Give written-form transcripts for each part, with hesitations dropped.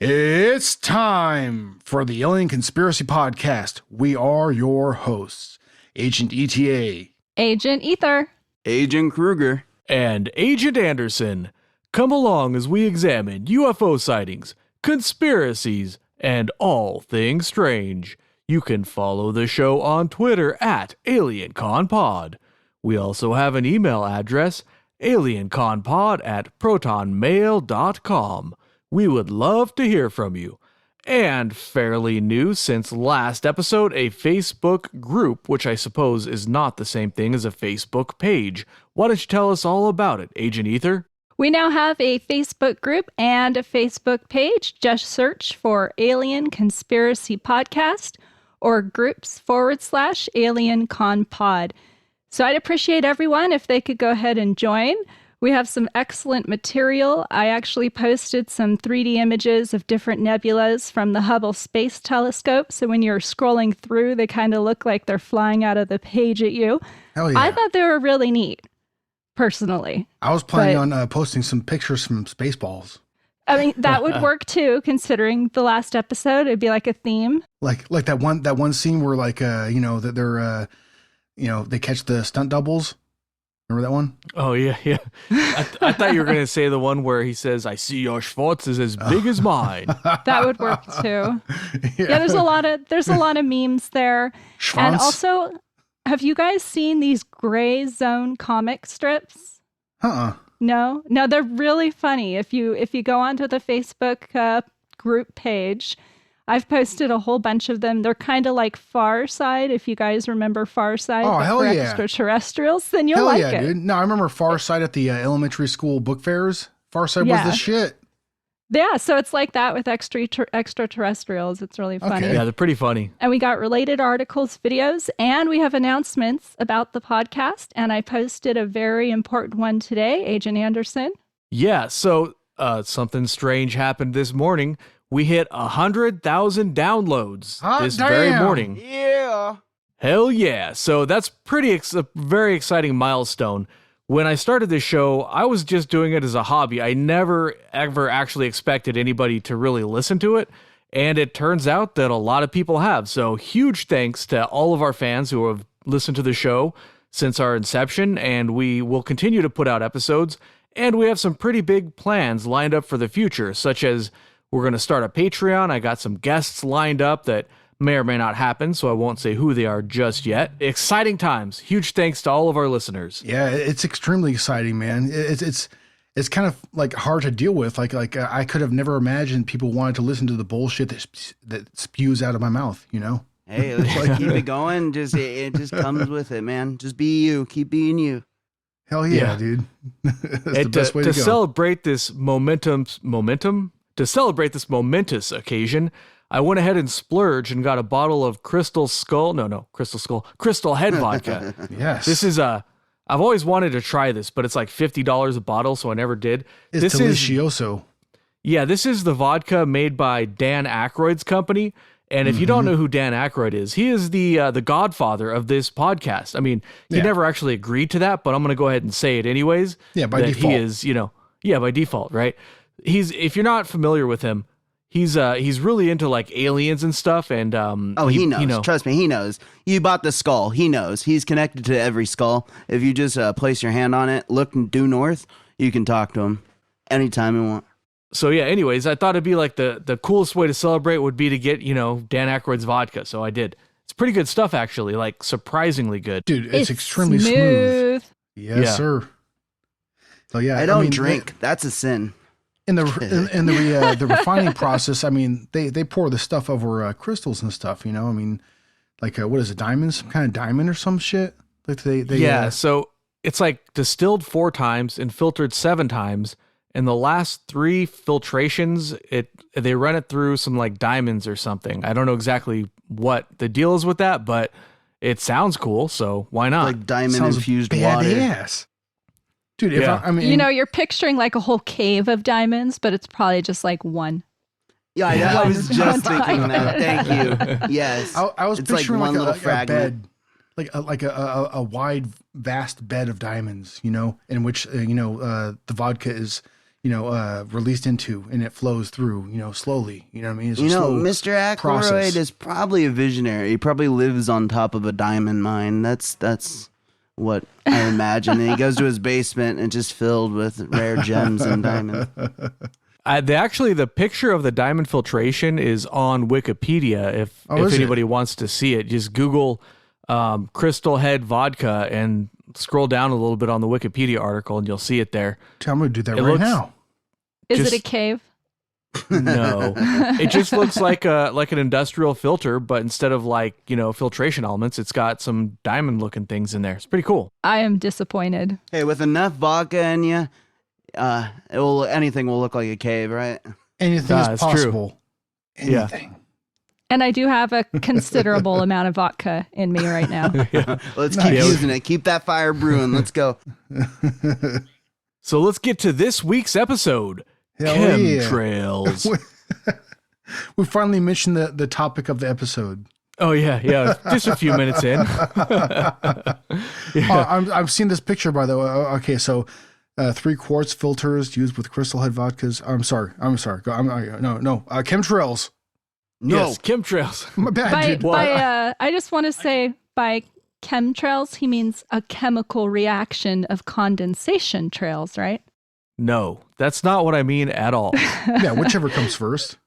It's time for the Alien Conspiracy Podcast. We are your hosts, Agent ETA, Agent Ether, Agent Kruger, and Agent Anderson. Come along as we examine UFO sightings, conspiracies, and all things strange. You can follow the show on Twitter at AlienConPod. We also have an email address, alienconpod@protonmail.com. We would love to hear from you. And fairly new since last episode, a Facebook group, which I suppose is not the same thing as a Facebook page. Why don't you tell us all about it, Agent Ether? we now have a Facebook group and a Facebook page. Just search for Alien Conspiracy Podcast or groups/AlienConPod. So I'd appreciate everyone if they could go ahead and join. We have some excellent material. I actually posted some 3D images of different nebulas from the Hubble Space Telescope. So when you're scrolling through, they kind of look like they're flying out of the page at you. Hell yeah. I thought they were really neat, personally. I was planning on posting some pictures from Spaceballs. I mean, that would work too, considering the last episode. It'd be like a theme. Like that one scene where that they're they catch the stunt doubles. Remember that one? Oh, yeah. I thought you were going to say the one where he says, I see your Schwartz is as big as mine. That would work too. Yeah, there's a lot of memes there. Schwanz? And also, have you guys seen these Gray Zone comic strips? No, they're really funny. If you go onto the Facebook group page, I've posted a whole bunch of them. They're kind of like Far Side, if you guys remember Far Side. Oh, hell yeah. Extraterrestrials, then you'll hell like yeah, it. Dude. No, I remember Far Side at the elementary school book fairs. Far Side was the shit. Yeah, so it's like that with extraterrestrials. It's really funny. Okay. Yeah, they're pretty funny. And we got related articles, videos, and we have announcements about the podcast. And I posted a very important one today, Agent Anderson. Yeah, so something strange happened this morning. We hit 100,000 downloads this very morning. Yeah. Hell yeah. So that's a very exciting milestone. When I started this show, I was just doing it as a hobby. I never, ever actually expected anybody to really listen to it. And it turns out that a lot of people have. So huge thanks to all of our fans who have listened to the show since our inception. And we will continue to put out episodes. And we have some pretty big plans lined up for the future, such as we're going to start a Patreon. I got some guests lined up that may or may not happen, so I won't say who they are just yet. Exciting times. Huge thanks to all of our listeners. Yeah, it's extremely exciting, man. It's kind of like hard to deal with. Like I could have never imagined people wanted to listen to the bullshit that spews out of my mouth, you know? Hey, let's keep it going. It just comes with it, man. Just be you. Keep being you. Hell yeah, dude. That's the best way to go. Celebrate this To celebrate this momentous occasion, I went ahead and splurged and got a bottle of Crystal Head vodka. Yes. This is I've always wanted to try this, but it's like $50 a bottle, so I never did. It's delicioso. This is the vodka made by Dan Aykroyd's company. And if you don't know who Dan Aykroyd is, he is the godfather of this podcast. I mean, he never actually agreed to that, but I'm going to go ahead and say it anyways. Yeah, by default. He is, by default, right? If you're not familiar with him, he's really into like aliens and stuff. And he knows. Trust me, he knows. You bought the skull. He knows. He's connected to every skull. If you just place your hand on it, look due north, you can talk to him anytime you want. So yeah, anyways, I thought it'd be like the coolest way to celebrate would be to get, Dan Aykroyd's vodka. So I did. It's pretty good stuff, actually, like surprisingly good. Dude, it's extremely smooth. Yes, sir. So yeah, I don't drink. That's a sin. In the refining process, I mean, they pour the stuff over crystals and stuff, you know? I mean, like, what is it, diamonds? Some kind of diamond or some shit? Like so it's like distilled 4 times and filtered 7 times. And the last 3 filtrations, they run it through some like diamonds or something. I don't know exactly what the deal is with that, but it sounds cool, so why not? Like diamond-infused water. Badass. Dude, you're picturing like a whole cave of diamonds, but it's probably just like one. Yeah, I was just thinking that. Thank you. Yes. I was picturing like one little fragment. Like a wide, vast bed of diamonds, in which, the vodka is, released into, and it flows through, slowly. You know what I mean? It's Mr. Aykroyd is probably a visionary. He probably lives on top of a diamond mine. That's what I imagine. And he goes to his basement and it's just filled with rare gems and diamonds. The picture of the diamond filtration is on Wikipedia. If anybody wants to see it, just Google Crystal Head vodka and scroll down a little bit on the Wikipedia article and you'll see it there. I'm going to do that right now. Is it a cave? No, it just looks like an industrial filter, but instead of filtration elements, it's got some diamond looking things in there. It's pretty cool. I am disappointed. Hey, with enough vodka in you, anything will look like a cave, right? Anything is possible. True. Anything. Yeah. And I do have a considerable amount of vodka in me right now. Let's keep using it. Keep that fire brewing. Let's go. So let's get to this week's episode. Chemtrails. Yeah. We finally mentioned the topic of the episode. Oh yeah, just a few minutes in. I've seen this picture, by the way. Okay, so 3 quartz filters used with Crystal Head vodkas. I'm sorry. No. Chemtrails. No. Yes, chemtrails. My bad, dude. I just want to say, by chemtrails, he means a chemical reaction of condensation trails, right? No, that's not what I mean at all. Yeah, whichever comes first.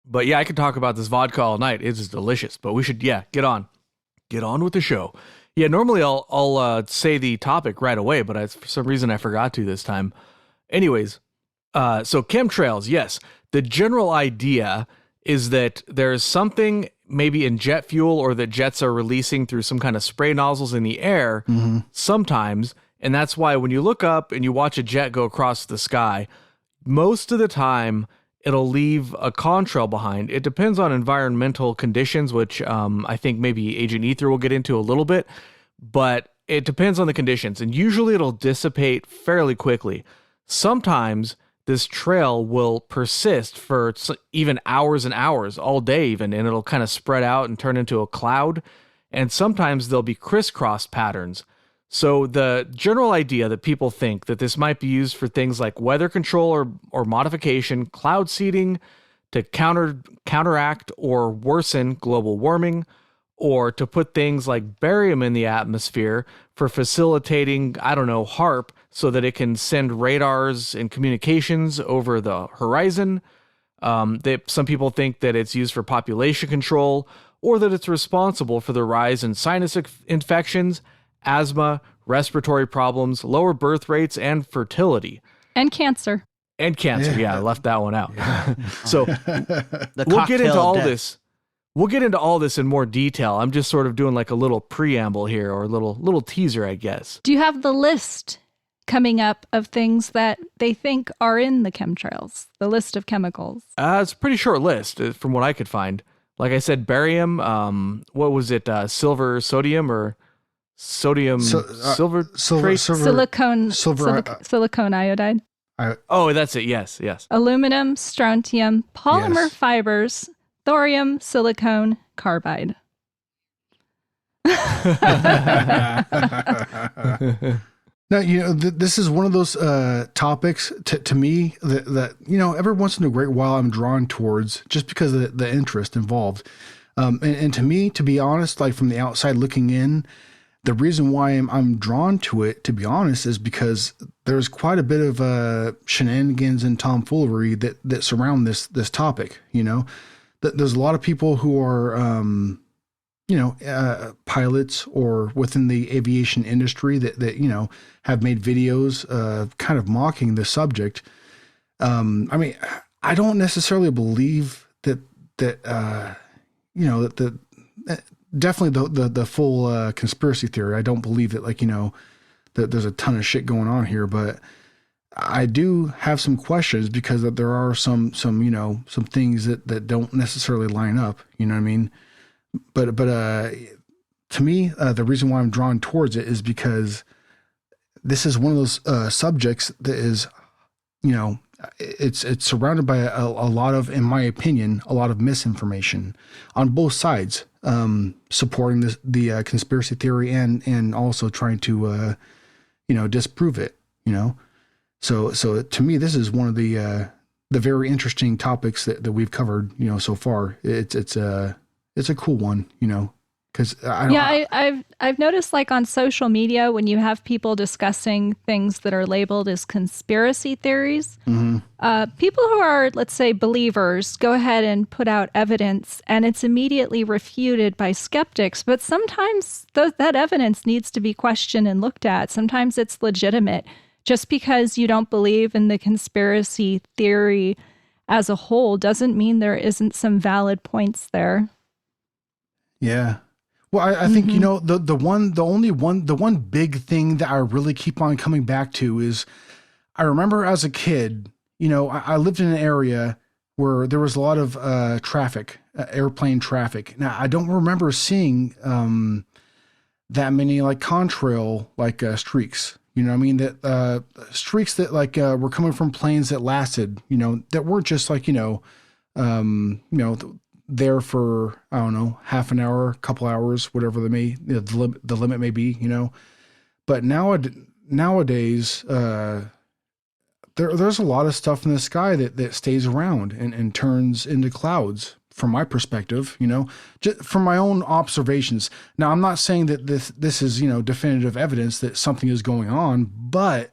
But yeah, I could talk about this vodka all night. It is delicious. But we should, get on with the show. Yeah, normally I'll say the topic right away, but for some reason I forgot to this time. Anyways, so chemtrails, yes. The general idea is that there's something maybe in jet fuel or that jets are releasing through some kind of spray nozzles in the air sometimes. And that's why when you look up and you watch a jet go across the sky, most of the time it'll leave a contrail behind. It depends on environmental conditions, which I think maybe Agent Ether will get into a little bit, but it depends on the conditions. And usually it'll dissipate fairly quickly. Sometimes this trail will persist for even hours and hours, all day even, and it'll kind of spread out and turn into a cloud. And sometimes there'll be crisscross patterns. So the general idea that people think that this might be used for things like weather control or modification, cloud seeding, to counteract or worsen global warming, or to put things like barium in the atmosphere for facilitating, HARP, so that it can send radars and communications over the horizon. Some people think that it's used for population control, or that it's responsible for the rise in sinus infections, asthma, respiratory problems, lower birth rates, and fertility. And cancer. Yeah, I left that one out. Yeah. So we'll get into all this. We'll get into all this in more detail. I'm just sort of doing like a little preamble here, or a little teaser, I guess. Do you have the list coming up of things that they think are in the chemtrails? The list of chemicals? It's a pretty short list from what I could find. Like I said, barium, what was it? Silver, sodium, or sodium, silver, silicone iodide. Oh, that's it. Yes. Aluminum, strontium, polymer fibers, thorium, silicone, carbide. Now, this is one of those topics to me that, every once in a great while I'm drawn towards, just because of the interest involved. And to me, to be honest, like from the outside looking in, the reason why I'm drawn to it, to be honest, is because there's quite a bit of shenanigans and tomfoolery that surround this topic. There's a lot of people who are, pilots or within the aviation industry that have made videos kind of mocking the subject. I don't necessarily believe that definitely the full conspiracy theory. I don't believe that that there's a ton of shit going on here, but I do have some questions because there are some things that don't necessarily line up. You know what I mean? But to me, the reason why I'm drawn towards it is because this is one of those subjects that is, it's surrounded by a lot of, in my opinion, a lot of misinformation on both sides, supporting the conspiracy theory and also trying to, disprove it. So to me, this is one of the very interesting topics that we've covered, so far. It's a cool one, because I've noticed, like, on social media, when you have people discussing things that are labeled as conspiracy theories, people who are, let's say, believers go ahead and put out evidence, and it's immediately refuted by skeptics. But sometimes that evidence needs to be questioned and looked at. Sometimes it's legitimate. Just because you don't believe in the conspiracy theory as a whole doesn't mean there isn't some valid points there. Yeah. Well, I think, the one big thing that I really keep on coming back to is, I remember as a kid, I lived in an area where there was a lot of traffic, airplane traffic. Now, I don't remember seeing that many like contrail streaks. You know what I mean? That streaks that were coming from planes that lasted, that weren't just there for, I don't know, half an hour, couple hours, whatever the limit may be, But nowadays, there's a lot of stuff in the sky that stays around and turns into clouds. From my perspective, just from my own observations. Now, I'm not saying that this is, definitive evidence that something is going on, but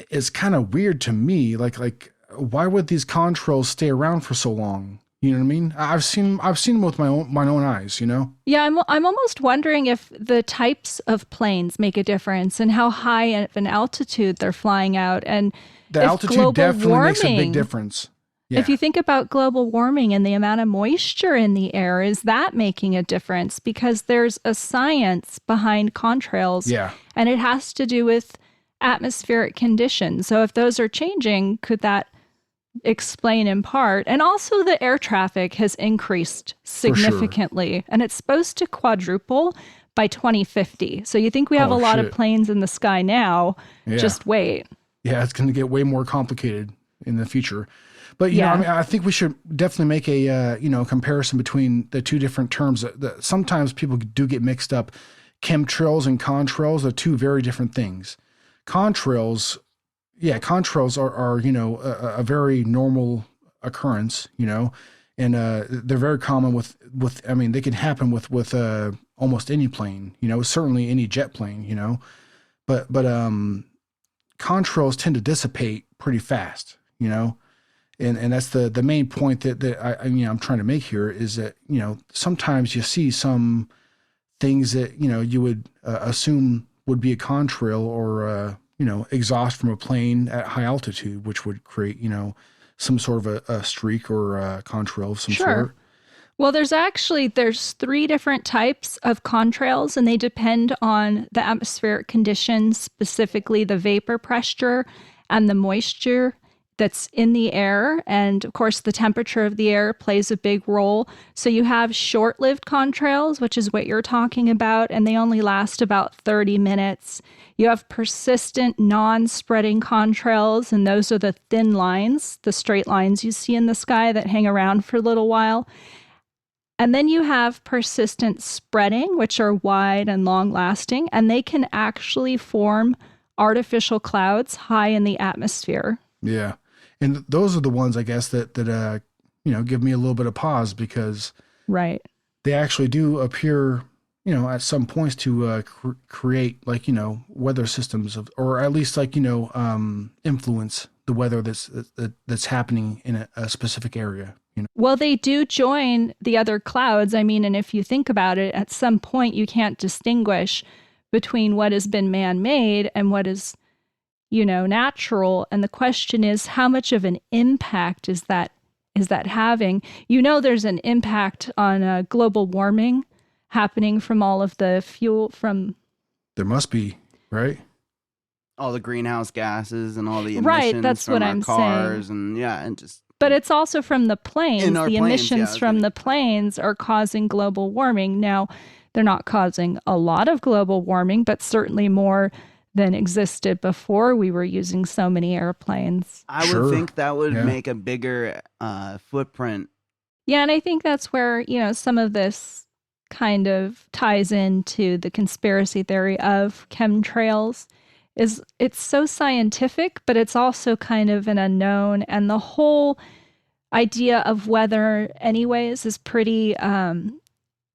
it's kind of weird to me. Like, why would these contrails stay around for so long? You know what I mean? I've seen them with my own eyes, Yeah, I'm almost wondering if the types of planes make a difference and how high of an altitude they're flying out, and the altitude definitely makes a big difference. Yeah. If you think about global warming and the amount of moisture in the air, is that making a difference? Because there's a science behind contrails, and it has to do with atmospheric conditions. So if those are changing, could that explain in part? And also the air traffic has increased significantly, and it's supposed to quadruple by 2050. So you think we have a lot of planes in the sky now, just wait. Yeah, it's going to get way more complicated in the future. But, I think we should definitely make a, comparison between the two different terms. That sometimes people do get mixed up. Chemtrails and contrails are two very different things. Contrails are a very normal occurrence, and they're very common with, they can happen with almost any plane, certainly any jet plane, but contrails tend to dissipate pretty fast, And that's the main point that I'm trying to make here is that, sometimes you see some things that, you would assume would be a contrail or, exhaust from a plane at high altitude, which would create, some sort of a streak or a contrail of some sort. Well, there's 3 different types of contrails, and they depend on the atmospheric conditions, specifically the vapor pressure and the moisture that's in the air. And of course, the temperature of the air plays a big role. So you have short-lived contrails, which is what you're talking about, and they only last about 30 minutes. You have persistent non-spreading contrails, and those are the thin lines, the straight lines you see in the sky that hang around for a little while. And then you have persistent spreading, which are wide and long-lasting, and they can actually form artificial clouds high in the atmosphere. Yeah. And those are the ones, I guess, that give me a little bit of pause, because they actually do appear, at some points to create weather systems or at least influence the weather that's happening in a specific area. Well, they do join the other clouds. And if you think about it, at some point you can't distinguish between what has been man-made and what is natural. And the question is, how much of an impact is that having? There's an impact on global warming happening from all of the fuel from. There must be, right? All the greenhouse gases and all the emissions that's from what our I'm cars saying. and just. But it's also from the planes. The planes, emissions from the planes are causing global warming. Now, they're not causing a lot of global warming, but certainly more than existed before we were using so many airplanes. I would think that would make a bigger footprint. Yeah, and I think that's where, some of this kind of ties into the conspiracy theory of chemtrails, it's so scientific, but it's also kind of an unknown. And the whole idea of weather anyways is pretty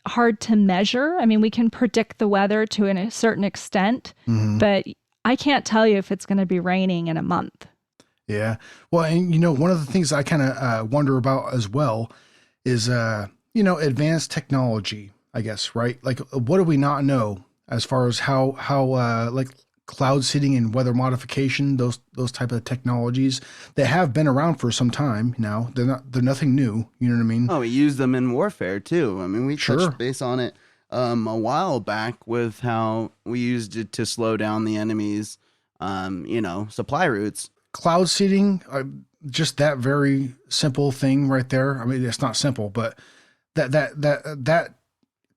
hard to measure. I mean, we can predict the weather to a certain extent, but I can't tell you if it's going to be raining in a month. Yeah. Well, and one of the things I kind of wonder about as well is, advanced technology, I guess, right? Like, what do we not know as far as how like cloud seeding and weather modification, those type of technologies that have been around for some time now. They're nothing new. You know what I mean? Oh, we use them in warfare too. I mean, we touched base on it a while back with how we used it to slow down the enemy's, supply routes. Cloud seeding, just that very simple thing right there. I mean, it's not simple, but that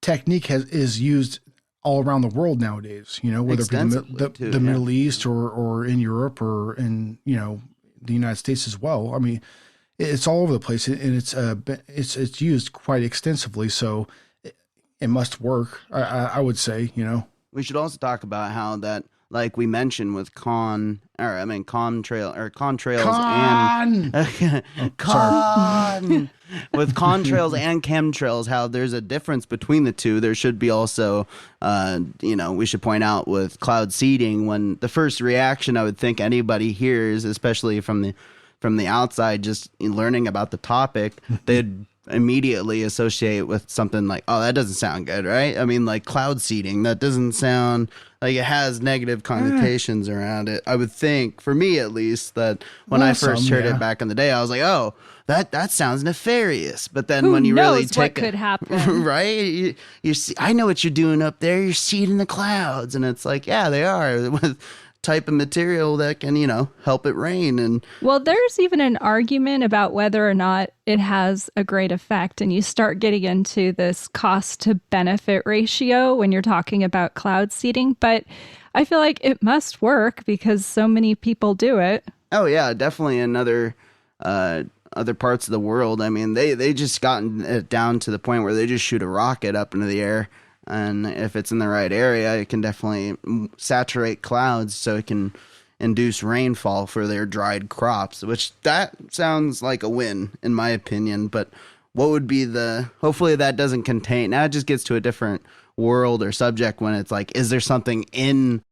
technique is used all around the world nowadays, whether it be the Middle East or in Europe or in, the United States as well. I mean, it's all over the place, and it's used quite extensively. So it must work. I would say, We should also talk about how that, like we mentioned with contrails with contrails and chemtrails, how there's a difference between the two. There should be also, we should point out with cloud seeding, when the first reaction I would think anybody hears, especially from the outside, just learning about the topic, they'd immediately associate with something like, oh, that doesn't sound good, right? I mean, like cloud seeding, that doesn't sound like it has negative connotations around it. I would think, for me at least, that when I first heard it back in the day, I was like, oh, that sounds nefarious. But then when you really take what could happen, right? You see, I know what you're doing up there. You're seeding the clouds, and it's like, yeah, they are with type of material that can, help it rain. And well, there's even an argument about whether or not it has a great effect, and you start getting into this cost to benefit ratio when you're talking about cloud seeding, but I feel like it must work because so many people do it. Oh yeah, definitely in other parts of the world. I mean, they just gotten it down to the point where they just shoot a rocket up into the air, and if it's in the right area, it can definitely saturate clouds so it can induce rainfall for their dried crops, which that sounds like a win in my opinion. But what would be hopefully that doesn't contain, now it just gets to a different world or subject when it's like, is there something in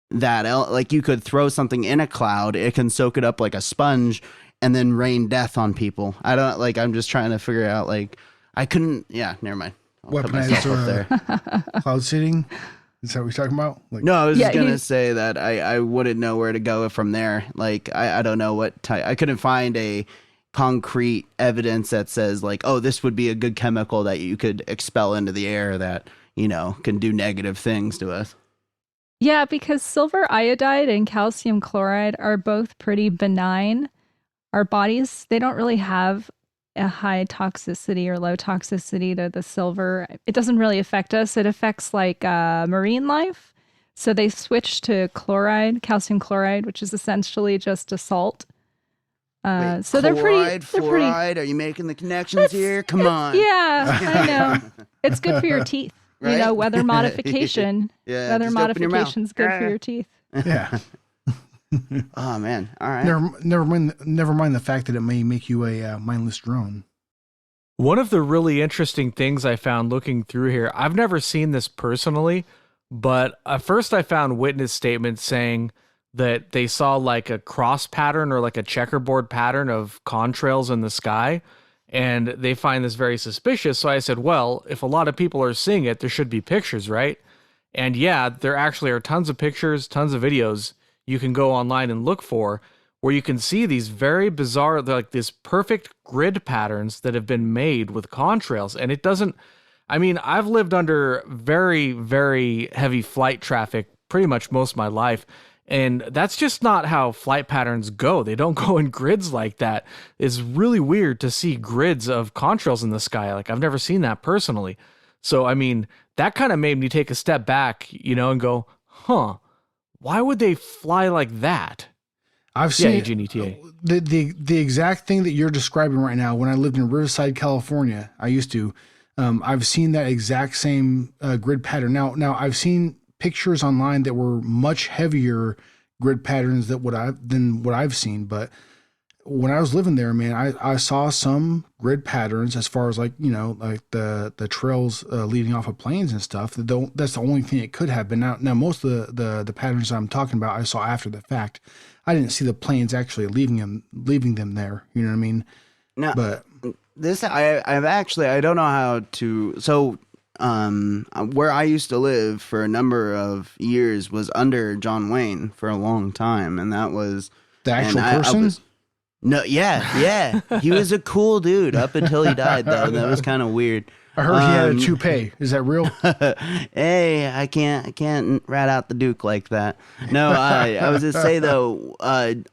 that, like you could throw something in a cloud, it can soak it up like a sponge and then rain death on people. I'm just trying to figure out, never mind. Weaponized cloud seeding? Is that what you're talking about? No, I was just going to say that I wouldn't know where to go from there. Like, I don't know what type. I couldn't find a concrete evidence that says, like, oh, this would be a good chemical that you could expel into the air that, can do negative things to us. Yeah, because silver iodide and calcium chloride are both pretty benign. Our bodies, they don't really have a high toxicity or low toxicity to the silver. It doesn't really affect us. It affects marine life. So they switched to calcium chloride, which is essentially just a salt. Wait, so they're pretty. Fluoride? Are you making the connections here? Come on. Yeah, I know. It's good for your teeth. Right? Weather modification. Yeah, weather modification is good for your teeth. Yeah. Oh man! All right. Never mind the fact that it may make you a mindless drone. One of the really interesting things I found looking through here, I've never seen this personally, but at first I found witness statements saying that they saw like a cross pattern or like a checkerboard pattern of contrails in the sky, and they find this very suspicious. So I said, well, if a lot of people are seeing it, there should be pictures, right? And yeah, there actually are tons of pictures, tons of videos you can go online and look for, where you can see these very bizarre, like this perfect grid patterns that have been made with contrails. And it doesn't, I mean, I've lived under very, very heavy flight traffic pretty much most of my life. And that's just not how flight patterns go. They don't go in grids like that. It's really weird to see grids of contrails in the sky. Like, I've never seen that personally. So, I mean, that kind of made me take a step back, and go, huh, why would they fly like that? I've seen the exact thing that you're describing right now. When I lived in Riverside, California, I used to. I've seen that exact same grid pattern. Now I've seen pictures online that were much heavier grid patterns than what I've seen. But when I was living there, man, I saw some grid patterns as far as like, you know, like the trails leading off of planes and stuff. That's the only thing it could have been. Now most of the patterns I'm talking about, I saw after the fact. I didn't see the planes actually leaving them there. You know what I mean? No, but this I've actually, I don't know how to. So where I used to live for a number of years was under John Wayne for a long time, and that was the actual person. No, yeah. He was a cool dude up until he died, though. That was kind of weird. I heard he had a toupee. Is that real? Hey, I can't rat out the Duke like that. No, I was to say though,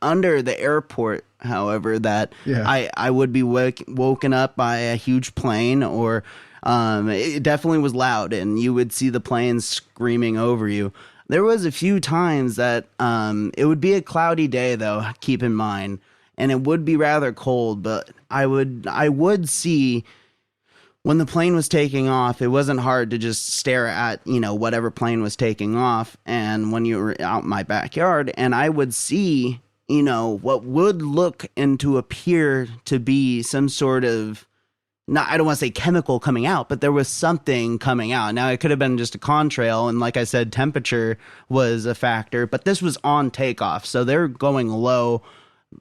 under the airport, however, that I would be woken up by a huge plane, or it definitely was loud, and you would see the planes screaming over you. There was a few times that it would be a cloudy day, though. Keep in mind. And it would be rather cold, but I would see when the plane was taking off, it wasn't hard to just stare at, you know, whatever plane was taking off. And when you were out in my backyard, and I would see, you know, what would look and to appear to be some sort of, I don't want to say chemical coming out, but there was something coming out. Now, it could have been just a contrail, and like I said, temperature was a factor, but this was on takeoff, so they're going low.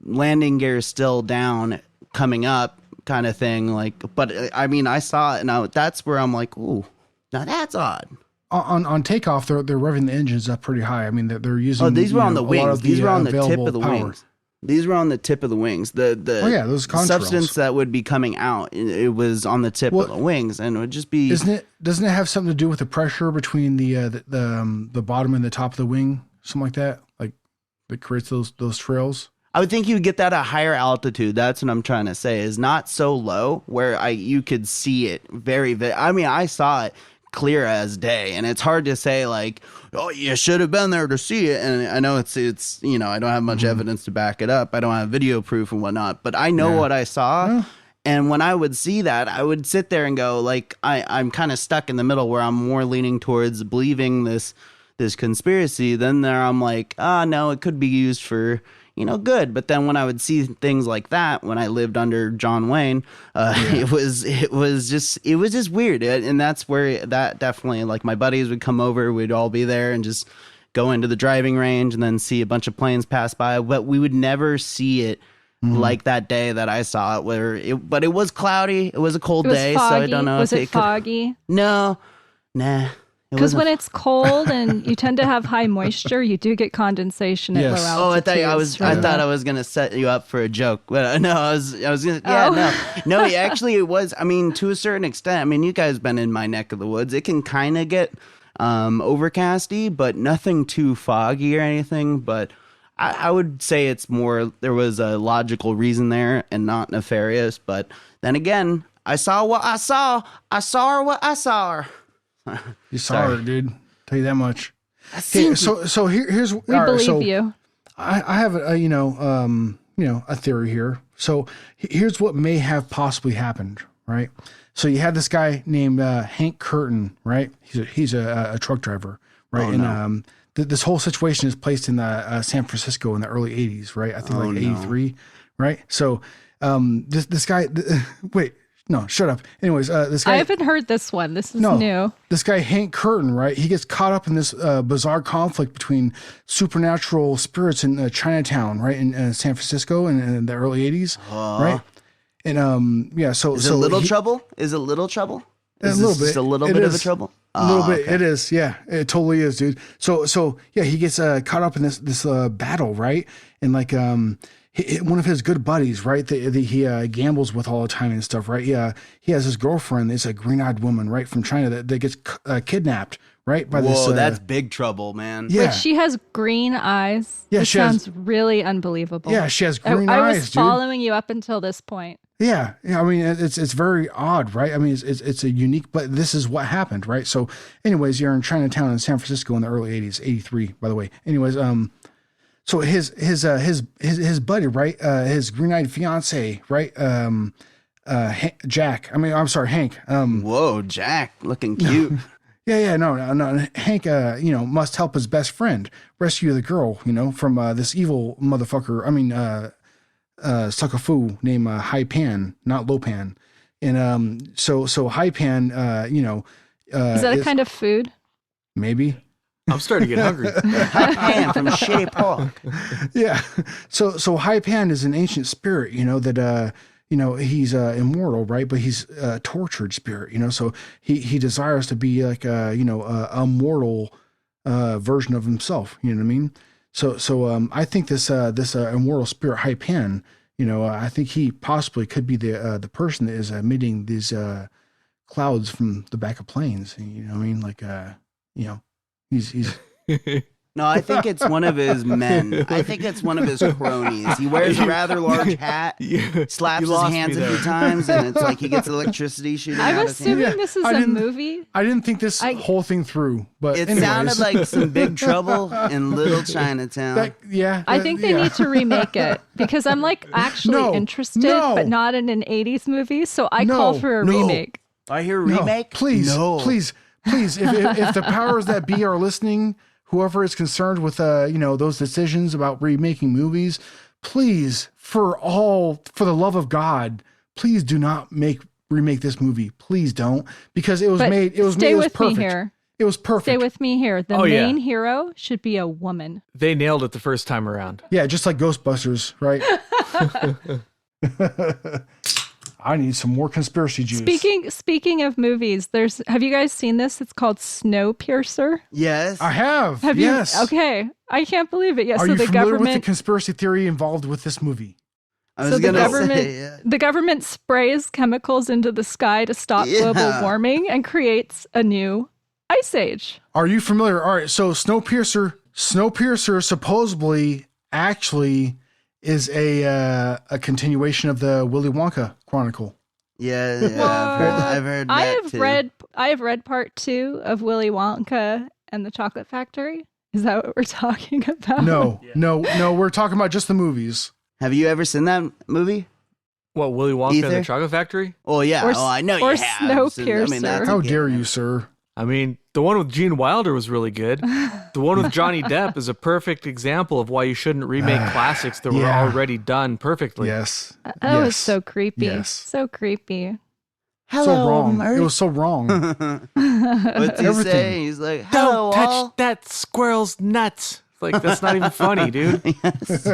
Landing gear still down, coming up, kind of thing. Like, but I mean, I saw it, and that's where I'm like, ooh, now that's odd. On takeoff, they're revving the engines up pretty high. I mean, they're using. Oh, these were on the wings. These were on the tip of the wings. These were on the tip of the wings. The those contrails. Substance that would be coming out, it was on the tip of the wings, and it would just be. Doesn't it have something to do with the pressure between the bottom and the top of the wing, something like that, like that creates those trails? I would think you would get that at higher altitude. That's what I'm trying to say, is not so low where you could see it very. I mean, I saw it clear as day, and it's hard to say like, oh, you should have been there to see it. And I know it's you know, I don't have much evidence to back it up. I don't have video proof and whatnot, but I know what I saw. Yeah. And when I would see that, I would sit there and go like, I'm kind of stuck in the middle where I'm more leaning towards believing this conspiracy. Then there I'm like, no, it could be used for, you know, good. But then when I would see things like that, when I lived under John Wayne, it was just weird. And that's where that definitely, like, my buddies would come over, we'd all be there and just go into the driving range and then see a bunch of planes pass by. But we would never see it like that day that I saw it, but it was cloudy. It was a cold day. Foggy. So I don't know. Was it foggy? No, nah. Because when it's cold and you tend to have high moisture, you do get condensation at low altitudes. Oh, I thought I was gonna set you up for a joke, but no, I was gonna. Yeah, no. Actually, it was. I mean, to a certain extent. I mean, you guys been in my neck of the woods. It can kind of get overcasty, but nothing too foggy or anything. But I would say it's more. There was a logical reason there, and not nefarious. But then again, I saw what I saw. I saw what I saw. You saw her, dude. Tell you that much. Hey, so here's we believe you. I have a theory here. So here's what may have possibly happened, right? So you had this guy named Hank Curtin, right? He's a truck driver, right? Oh, and this whole situation is placed in San Francisco in the early '80s, right? I think 83, right? So this guy, wait. No, shut up. Anyways, this guy. I haven't heard this one. This is new. This guy, Hank Curtin, right? He gets caught up in this bizarre conflict between supernatural spirits in Chinatown, right? In San Francisco in the early 80s, right? And so. Is it Little Trouble? Is it Little Trouble? A little bit. Just a little bit of a trouble? A little bit. Okay. It is. Yeah, it totally is, dude. So yeah, he gets caught up in this battle, right? And like, one of his good buddies, right? That he gambles with all the time and stuff, right? Yeah, he has his girlfriend. It's a green-eyed woman, right, from China that gets kidnapped, right? By this. Whoa, that's big trouble, man. Yeah, wait, she has green eyes. Yeah, this sounds really unbelievable. Yeah, she has green eyes. I was following you up until this point. Yeah. I mean, it's very odd, right? I mean, it's a unique, but this is what happened, right? So, anyways, you're in Chinatown in San Francisco in the early '80s, '83, by the way. Anyways, so his buddy, right? His green-eyed fiance, right? Jack. I mean, I'm sorry, Hank. Whoa, Jack, looking cute. Yeah, no. Hank, must help his best friend rescue the girl, from this evil motherfucker. I mean, suckafu named High Pan, not Low Pan. And so High Pan, is that a kind of food? Maybe. I'm starting to get hungry. High Pan from Shitty Pork. Yeah. So High Pan is an ancient spirit, that he's immortal, right? But he's a tortured spirit, so he desires to be like a mortal version of himself. You know what I mean? So I think this immortal spirit High Pan, I think he possibly could be the person that is emitting these clouds from the back of planes. You know what I mean? Like he's No, I think it's one of his men. I think it's one of his cronies. He wears a rather large hat, slaps his hands a few times, and it's like he gets electricity shooting out I'm his hand. assuming this is a movie. I didn't think this whole thing through, but it anyways. sounded like some Big Trouble in Little Chinatown. I think they need to remake it because I'm like actually interested, but not in an 80s movie. So I call for a remake. I hear a remake? Please. If the powers that be are listening, whoever is concerned with those decisions about remaking movies, please, for the love of God, please do not remake this movie. Please don't, because it was made. It was stay made. It was with perfect. me here. It was perfect. Stay with me here. The main hero should be a woman. They nailed it the first time around. Yeah, just like Ghostbusters, right? I need some more conspiracy juice. Speaking of movies, have you guys seen this? It's called Snowpiercer. Yes. I have. Yes. Okay. I can't believe it. Yes. Are so you the familiar government with the conspiracy theory involved with this movie? The government sprays chemicals into the sky to stop global warming and creates a new ice age. Are you familiar? All right. So Snowpiercer supposedly actually is a continuation of the Willy Wonka Chronicle. Yeah, I've heard that I have read part 2 of Willy Wonka and the Chocolate Factory. Is that what we're talking about? No, we're talking about just the movies. Have you ever seen that movie? What, Willy Wonka and the Chocolate Factory? Oh yeah, I know you have. Snowpiercer. How dare you, sir? I mean, the one with Gene Wilder was really good. The one with Johnny Depp is a perfect example of why you shouldn't remake classics that were already done perfectly. Yes. That was so creepy. Yes. So creepy. Hello, so wrong. Murray. It was so wrong. What's he say? He's like, "Don't touch that squirrel's nuts." Like, that's not even funny, dude. Yes.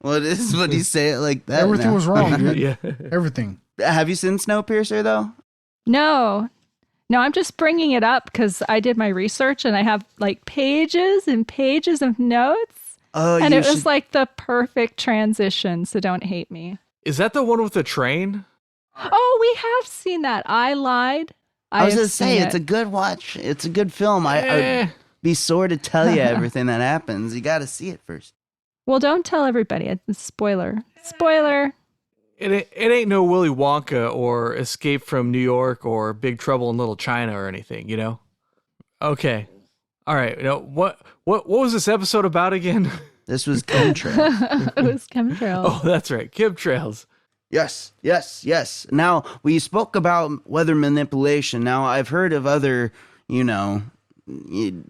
What do you say it like that? Everything was wrong, dude. Yeah. Everything. Have you seen Snowpiercer though? No, I'm just bringing it up because I did my research and I have like pages and pages of notes. Oh, and it was like the perfect transition. So don't hate me. Is that the one with the train? Oh, we have seen that. I lied. I was going to say, it's a good watch. It's a good film. I'd be sore to tell you everything that happens. You got to see it first. Well, don't tell everybody. It's a spoiler. Spoiler. It ain't no Willy Wonka or Escape from New York or Big Trouble in Little China or anything, Okay. All right. What was this episode about again? This was chemtrails. It was chemtrails. Oh, that's right. Chemtrails. Yes. Now, we spoke about weather manipulation. Now, I've heard of other,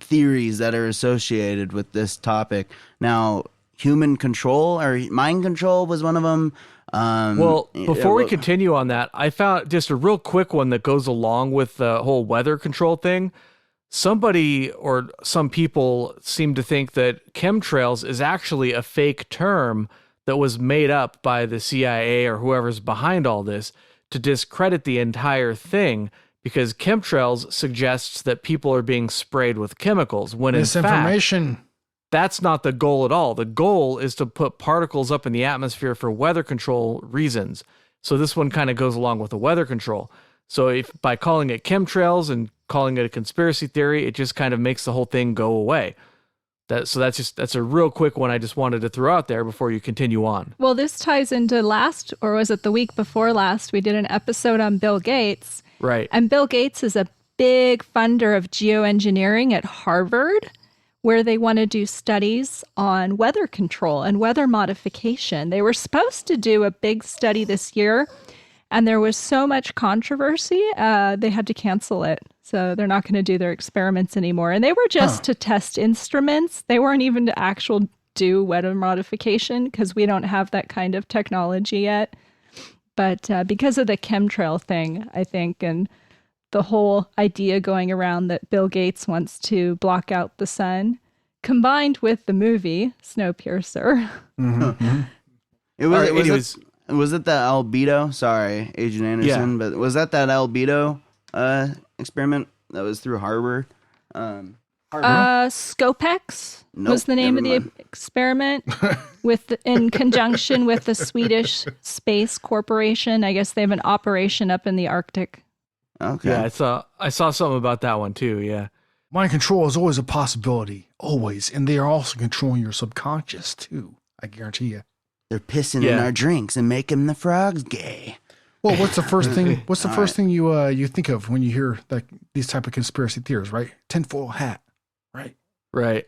theories that are associated with this topic. Now, human control or mind control was one of them. Well, before we continue on that, I found just a real quick one that goes along with the whole weather control thing. Somebody or some people seem to think that chemtrails is actually a fake term that was made up by the CIA or whoever's behind all this to discredit the entire thing, because chemtrails suggests that people are being sprayed with chemicals when in fact that's not the goal at all. The goal is to put particles up in the atmosphere for weather control reasons. So this one kind of goes along with the weather control. So if by calling it chemtrails and calling it a conspiracy theory, it just kind of makes the whole thing go away. That's a real quick one I just wanted to throw out there before you continue on. Well, this ties into the week before last, we did an episode on Bill Gates. Right. And Bill Gates is a big funder of geoengineering at Harvard, where they want to do studies on weather control and weather modification. They were supposed to do a big study this year, And there was so much controversy, they had to cancel it. So they're not going to do their experiments anymore. And they were just to test instruments. They weren't even to actual do weather modification because we don't have that kind of technology yet. But because of the chemtrail thing, I think, and the whole idea going around that Bill Gates wants to block out the sun, combined with the movie Snowpiercer. Mm-hmm. Was it the albedo? Sorry, Agent Anderson, but was that albedo experiment that was through Harvard? Scopex was the name of the experiment in conjunction with the Swedish Space Corporation. I guess they have an operation up in the Arctic. Okay. Yeah, I saw something about that one too. Yeah. Mind control is always a possibility, always, and they are also controlling your subconscious too. I guarantee you. They're pissing in our drinks and making the frogs gay. Well, what's the first thing? What's the first thing you think of when you hear like these type of conspiracy theories? Right, tinfoil hat. Right.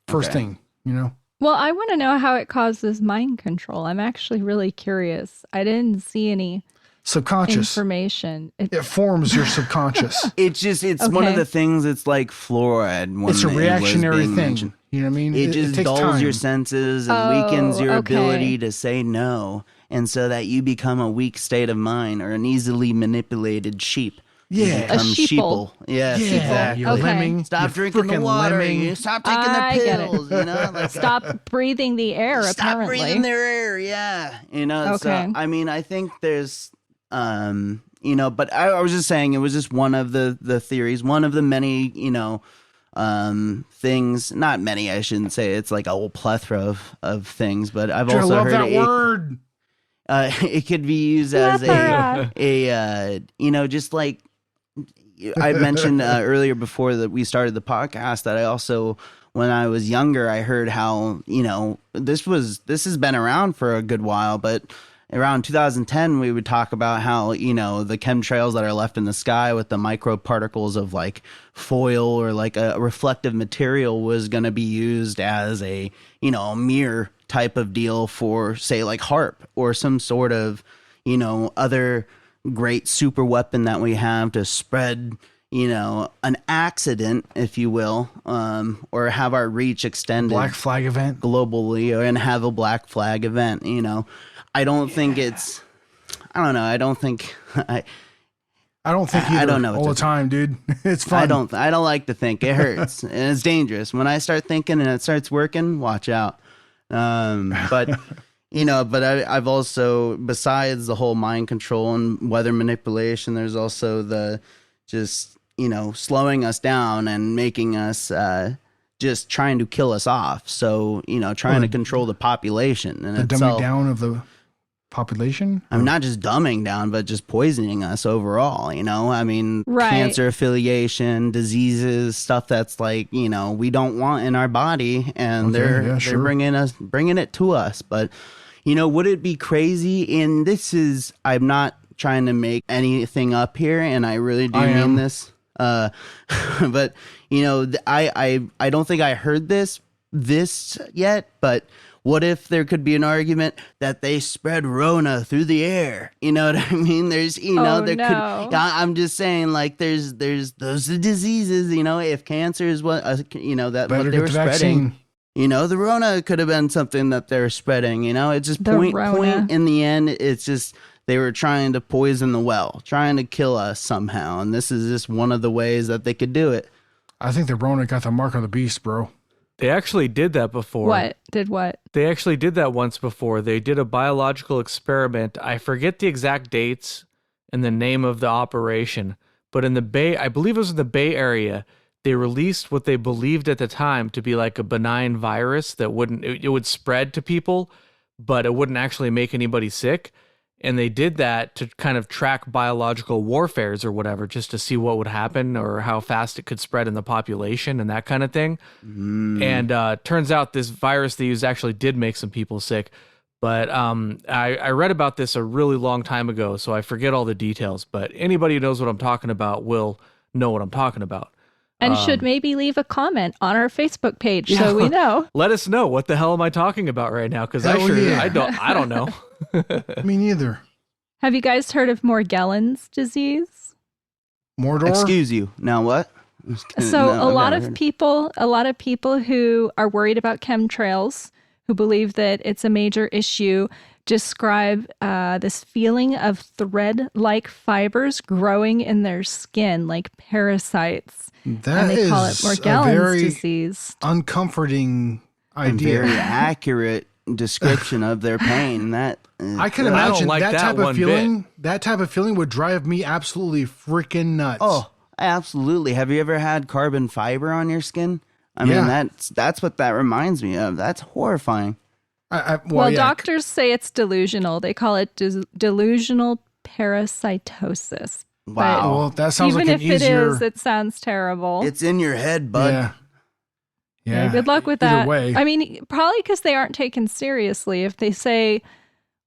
First thing, you know. Well, I want to know how it causes mind control. I'm actually really curious. I didn't see any subconscious information. It forms your subconscious. It's one of the things. It's like fluoride. It's a reactionary thing. Mentioned. You know what I mean? It just dulls time. Your senses and weakens your ability to say no, and so that you become a weak state of mind or an easily manipulated sheep. Yeah, a sheeple. Yeah, exactly. You're lemming. Stop drinking the water. You stop taking the pills. You know, stop breathing the air. Stop breathing their air. Yeah, you know. Okay. So I mean, I think there's, you know, but I was just saying it was just one of the theories, one of the many, you know, things. Not many, I shouldn't say. It's like a whole plethora of things. But I've also heard that word. It could be used as a you know, just like. I mentioned earlier before that we started the podcast that I also, when I was younger, I heard how, you know, this has been around for a good while, but around 2010, we would talk about how, you know, the chemtrails that are left in the sky with the microparticles of like foil or like a reflective material was going to be used as a, you know, mirror type of deal for, say, like HARP or some sort of, you know, other great super weapon that we have to spread, you know, an accident, if you will, or have our reach extended. Black flag event globally, and have a black flag event. You know, I don't think it's. I don't know. I don't think. I don't think either. I don't know all the time, dude. It's fun. I don't like to think. It hurts and it's dangerous. When I start thinking and it starts working, watch out. But. You know, but I've also, besides the whole mind control and weather manipulation, there's also the just, you know, slowing us down and making us just trying to kill us off. So, you know, trying to control the population. And the dumbing down of the population? I'm not just dumbing down, but just poisoning us overall, you know? I mean, cancer affiliation, diseases, stuff that's like, you know, we don't want in our body. And they're bringing it to us. But... you know, would it be crazy? And this is, I'm not trying to make anything up here, and I really do mean this. But, you know, I don't think I heard this yet, but what if there could be an argument that they spread Rona through the air? You know what I mean? There's, you know, could, I'm just saying, like, there's those diseases, you know, if cancer is what, you know, that what they were spreading. Vaccine. You know, the Rona could have been something that they're spreading, you know, it's just point in the end. It's just, they were trying to poison the well, trying to kill us somehow. And this is just one of the ways that they could do it. I think the Rona got the mark of the beast, bro. They actually did that before. What? Did what? They actually did that once before. They did a biological experiment. I forget the exact dates and the name of the operation, but in the Bay, I believe it was in the Bay Area, they released what they believed at the time to be like a benign virus that it would spread to people, but it wouldn't actually make anybody sick. And they did that to kind of track biological warfares or whatever, just to see what would happen or how fast it could spread in the population and that kind of thing. And turns out this virus they used actually did make some people sick. But I read about this a really long time ago, so I forget all the details. But anybody who knows what I'm talking about will know what I'm talking about. And should maybe leave a comment on our Facebook page so we know. Let us know what the hell am I talking about right now? Because I don't know. Me neither. Have you guys heard of Morgellons disease? Mordor? Excuse you. Now what? So a lot of people who are worried about chemtrails, who believe that it's a major issue, describe this feeling of thread-like fibers growing in their skin, like parasites. That and they call it is Morgellons a very disease. Uncomforting idea. Very accurate description of their pain. That I can imagine like that that type of one feeling. That type of feeling would drive me absolutely freaking nuts. Oh, absolutely. Have you ever had carbon fiber on your skin? I mean, that's what that reminds me of. That's horrifying. Doctors say it's delusional. They call it delusional parasitosis. Wow. Well, that sounds even like an if easier... it is, it sounds terrible. It's in your head, bud. Yeah. Good luck with that. Either way. I mean, probably because they aren't taken seriously. If they say,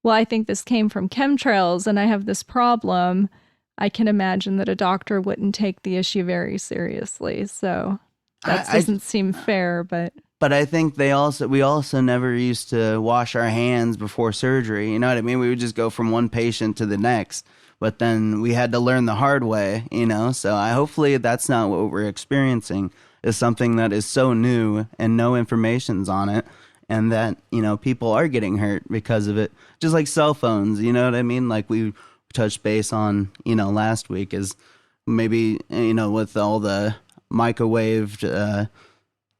well, I think this came from chemtrails and I have this problem, I can imagine that a doctor wouldn't take the issue very seriously. So that doesn't seem fair, but I think we also never used to wash our hands before surgery. You know what I mean? We would just go from one patient to the next, but then we had to learn the hard way, so hopefully that's not what we're experiencing, is something that is so new and no information's on it, and that, people are getting hurt because of it. Just like cell phones, you know what I mean? Like we touched base on, last week, is maybe, with all the microwaved,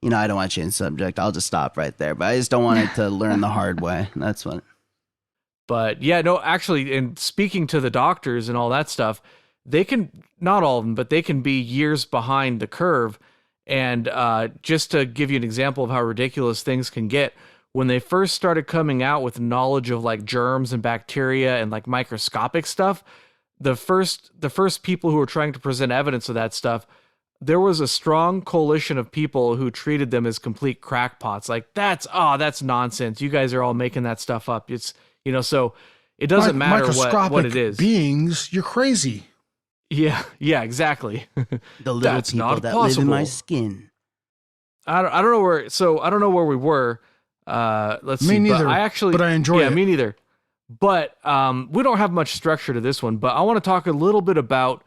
I don't want to change the subject. I'll just stop right there. But I just don't want it to learn the hard way. That's what. But yeah, no, actually, in speaking to the doctors and all that stuff, they can, not all of them, but they can be years behind the curve. And just to give you an example of how ridiculous things can get, when they first started coming out with knowledge of like germs and bacteria and like microscopic stuff, the first people who were trying to present evidence of that stuff, there was a strong coalition of people who treated them as complete crackpots. Like, that's nonsense. You guys are all making that stuff up. It's, so it doesn't matter what it is. Beings, you're crazy. Yeah, exactly. The little people that live in my skin. I don't know where. So I don't know where we were. Let's see. Me neither. But I enjoy it. Yeah, me neither. But we don't have much structure to this one. But I want to talk a little bit about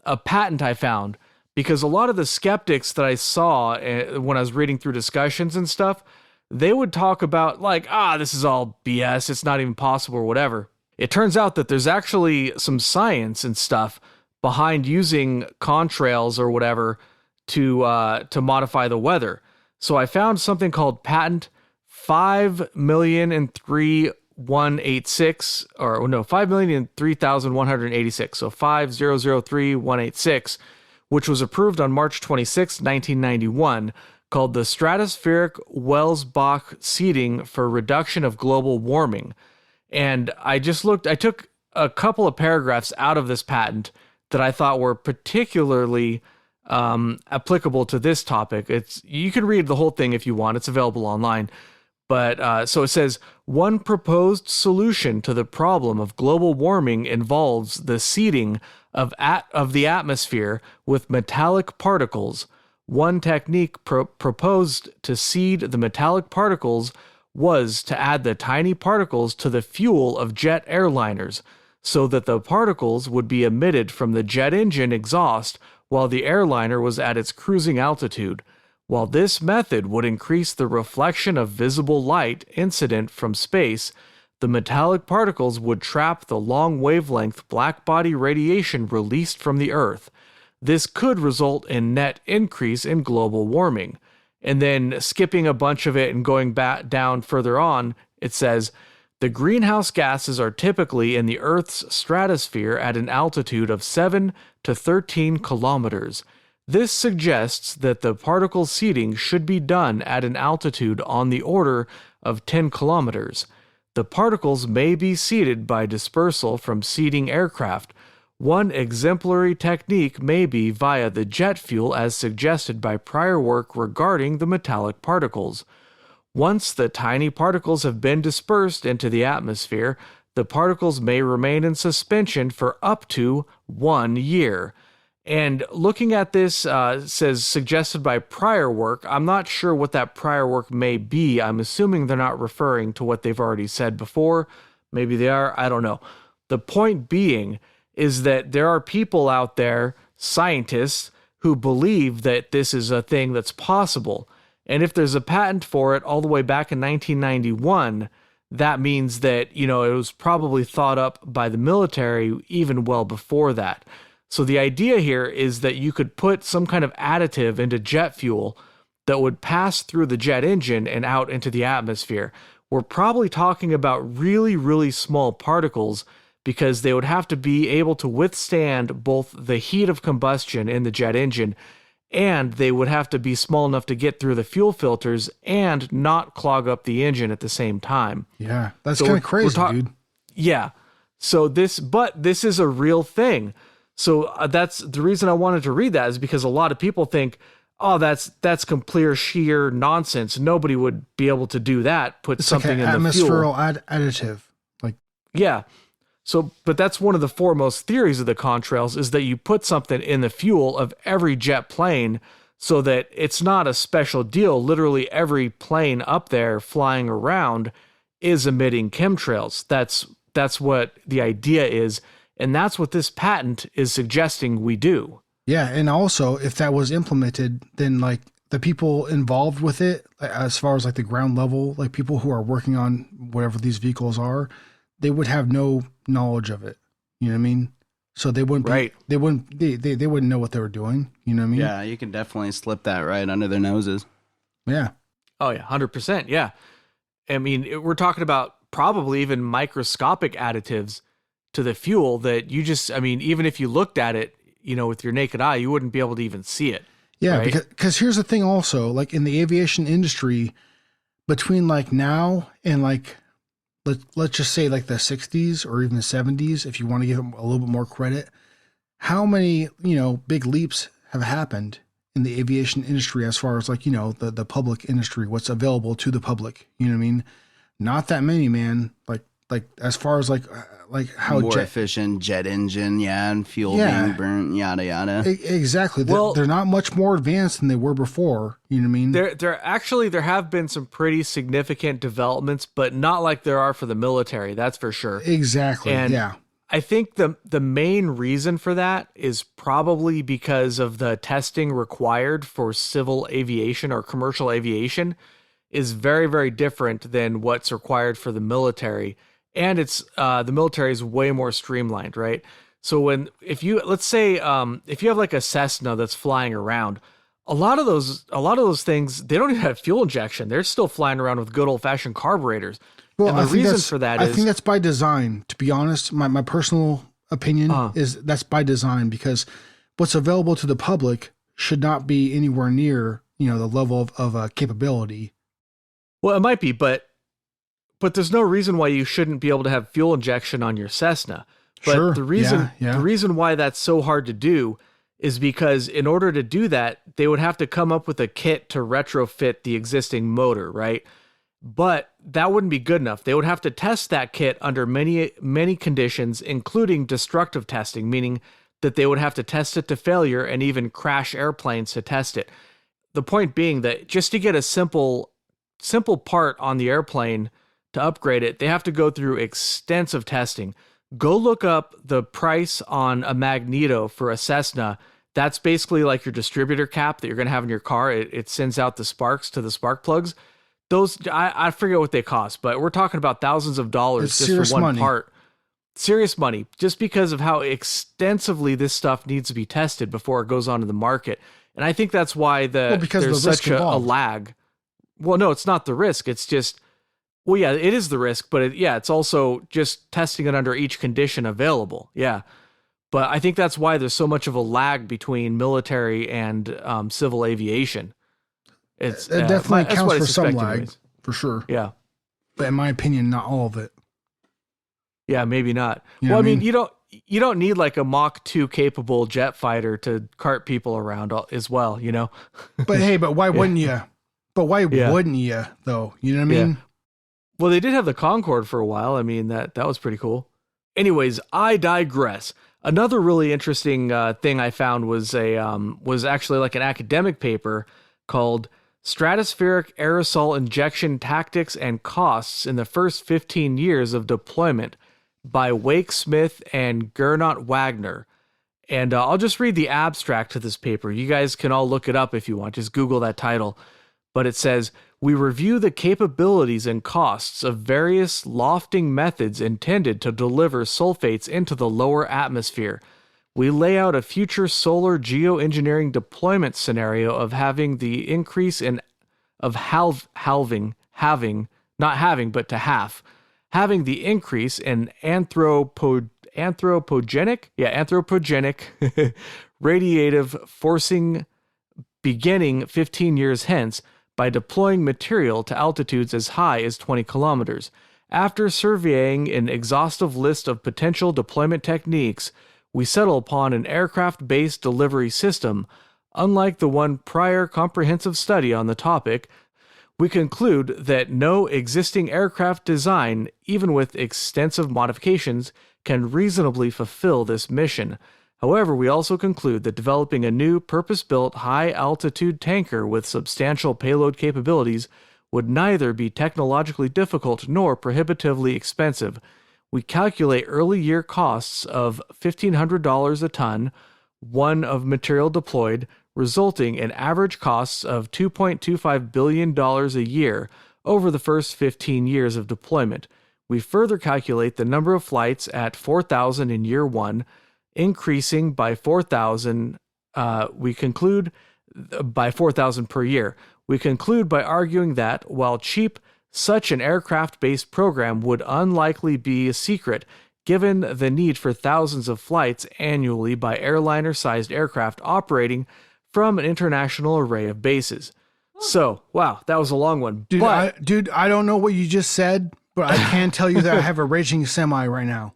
a patent I found, because a lot of the skeptics that I saw when I was reading through discussions and stuff, they would talk about like, this is all BS. It's not even possible or whatever. It turns out that there's actually some science and stuff behind using contrails or whatever to modify the weather. So I found something called patent 5,003,186, or no, 5,003,186. So 5,003,186, which was approved on March 26, 1991, called the Stratospheric Welsbach Seeding for Reduction of Global Warming. And I took a couple of paragraphs out of this patent that I thought were particularly applicable to this topic. You can read the whole thing if you want. It's available online. But so it says, one proposed solution to the problem of global warming involves the seeding of the atmosphere with metallic particles. One technique proposed to seed the metallic particles was to add the tiny particles to the fuel of jet airliners, so that the particles would be emitted from the jet engine exhaust while the airliner was at its cruising altitude. While this method would increase the reflection of visible light incident from space, the metallic particles would trap the long wavelength blackbody radiation released from the Earth. This could result in net increase in global warming. And then skipping a bunch of it and going back down further on, it says, the greenhouse gases are typically in the Earth's stratosphere at an altitude of 7 to 13 kilometers. This suggests that the particle seeding should be done at an altitude on the order of 10 kilometers. The particles may be seeded by dispersal from seeding aircraft. One exemplary technique may be via the jet fuel as suggested by prior work regarding the metallic particles. Once the tiny particles have been dispersed into the atmosphere, the particles may remain in suspension for up to 1 year. And looking at this, says suggested by prior work. I'm not sure what that prior work may be. I'm assuming they're not referring to what they've already said before. Maybe they are. I don't know. The point being is that there are people out there, scientists, who believe that this is a thing that's possible. And if there's a patent for it all the way back in 1991, that means that, it was probably thought up by the military even well before that. So the idea here is that you could put some kind of additive into jet fuel that would pass through the jet engine and out into the atmosphere. We're probably talking about really, really small particles because they would have to be able to withstand both the heat of combustion in the jet engine, and they would have to be small enough to get through the fuel filters and not clog up the engine at the same time. Yeah, that's kind of crazy, dude. Yeah. So this is a real thing. So that's the reason I wanted to read that, is because a lot of people think, oh, that's complete sheer nonsense. Nobody would be able to do that. Put it's something like in the fuel. Atmospheric additive. Yeah. So, but that's one of the foremost theories of the contrails, is that you put something in the fuel of every jet plane so that it's not a special deal. Literally every plane up there flying around is emitting chemtrails. That's what the idea is. And that's what this patent is suggesting we do. Yeah. And also, if that was implemented, then like the people involved with it, as far as like the ground level, like people who are working on whatever these vehicles are, they would have no knowledge of it. You know what I mean? So they wouldn't, right. They wouldn't know what they were doing. You know what I mean? Yeah. You can definitely slip that right under their noses. Yeah. Oh yeah. 100%. Yeah. I mean, we're talking about probably even microscopic additives to the fuel that you just, I mean, even if you looked at it, with your naked eye, you wouldn't be able to even see it. Yeah. Right? Because here's the thing also, like in the aviation industry, between like now and like, let's just say like the 60s or even the 70s, if you want to give them a little bit more credit, how many, big leaps have happened in the aviation industry as far as like, the public industry, what's available to the public, you know what I mean? Not that many, man. Like as far as like how more efficient jet engine, and fuel being burnt, yada yada. Exactly. Well, they're not much more advanced than they were before. You know what I mean? There have been some pretty significant developments, but not like there are for the military. That's for sure. Exactly. And yeah. I think the main reason for that is probably because of the testing required for civil aviation or commercial aviation is very, very different than what's required for the military. And it's the military is way more streamlined, right? So let's say if you have like a Cessna that's flying around, a lot of those things, they don't even have fuel injection. They're still flying around with good old fashioned carburetors. Well, and the reason for that is, I think that's by design. To be honest, my personal opinion is that's by design, because what's available to the public should not be anywhere near the level of capability. Well, it might be, but there's no reason why you shouldn't be able to have fuel injection on your Cessna. But sure. the reason why that's so hard to do is because in order to do that, they would have to come up with a kit to retrofit the existing motor, right? But that wouldn't be good enough. They would have to test that kit under many, many conditions, including destructive testing, meaning that they would have to test it to failure and even crash airplanes to test it. The point being that just to get a simple part on the airplane to upgrade it, they have to go through extensive testing. Go look up the price on a magneto for a Cessna. That's basically like your distributor cap that you're going to have in your car. It sends out the sparks to the spark plugs. Those, I forget what they cost, but we're talking about thousands of dollars just for one part. Serious money, just because of how extensively this stuff needs to be tested before it goes onto the market. And I think that's why there's such a lag. Well, no, it's not the risk. It's just, well, yeah, it is the risk, but it's also just testing it under each condition available. Yeah. But I think that's why there's so much of a lag between military and civil aviation. It definitely counts for some lag, for sure. Yeah. But in my opinion, not all of it. Yeah, maybe not. I mean, you don't need like a Mach 2 capable jet fighter to cart people around as well, But hey, why wouldn't you? But why wouldn't you, though? You know what I mean? Yeah. Well, they did have the Concorde for a while. I mean, that was pretty cool. Anyways, I digress. Another really interesting thing I found was actually like an academic paper called Stratospheric Aerosol Injection Tactics and Costs in the First 15 Years of Deployment by Wake Smith and Gernot Wagner. And I'll just read the abstract to this paper. You guys can all look it up if you want. Just Google that title. But it says, we review the capabilities and costs of various lofting methods intended to deliver sulfates into the lower atmosphere. We lay out a future solar geoengineering deployment scenario of having the increase in having the increase in anthropogenic radiative forcing beginning 15 years hence by deploying material to altitudes as high as 20 kilometers. After surveying an exhaustive list of potential deployment techniques, we settle upon an aircraft-based delivery system. Unlike the one prior comprehensive study on the topic, we conclude that no existing aircraft design, even with extensive modifications, can reasonably fulfill this mission. However, we also conclude that developing a new purpose-built high-altitude tanker with substantial payload capabilities would neither be technologically difficult nor prohibitively expensive. We calculate early year costs of $1,500 a ton, one of material deployed, resulting in average costs of $2.25 billion a year over the first 15 years of deployment. We further calculate the number of flights at 4,000 in year one, increasing by 4,000. We conclude by 4,000 per year. We conclude by arguing that, while cheap, such an aircraft-based program would unlikely be a secret, given the need for thousands of flights annually by airliner-sized aircraft operating from an international array of bases. So, wow, that was a long one. Dude, I don't know what you just said, but I can tell you that I have a raging semi right now.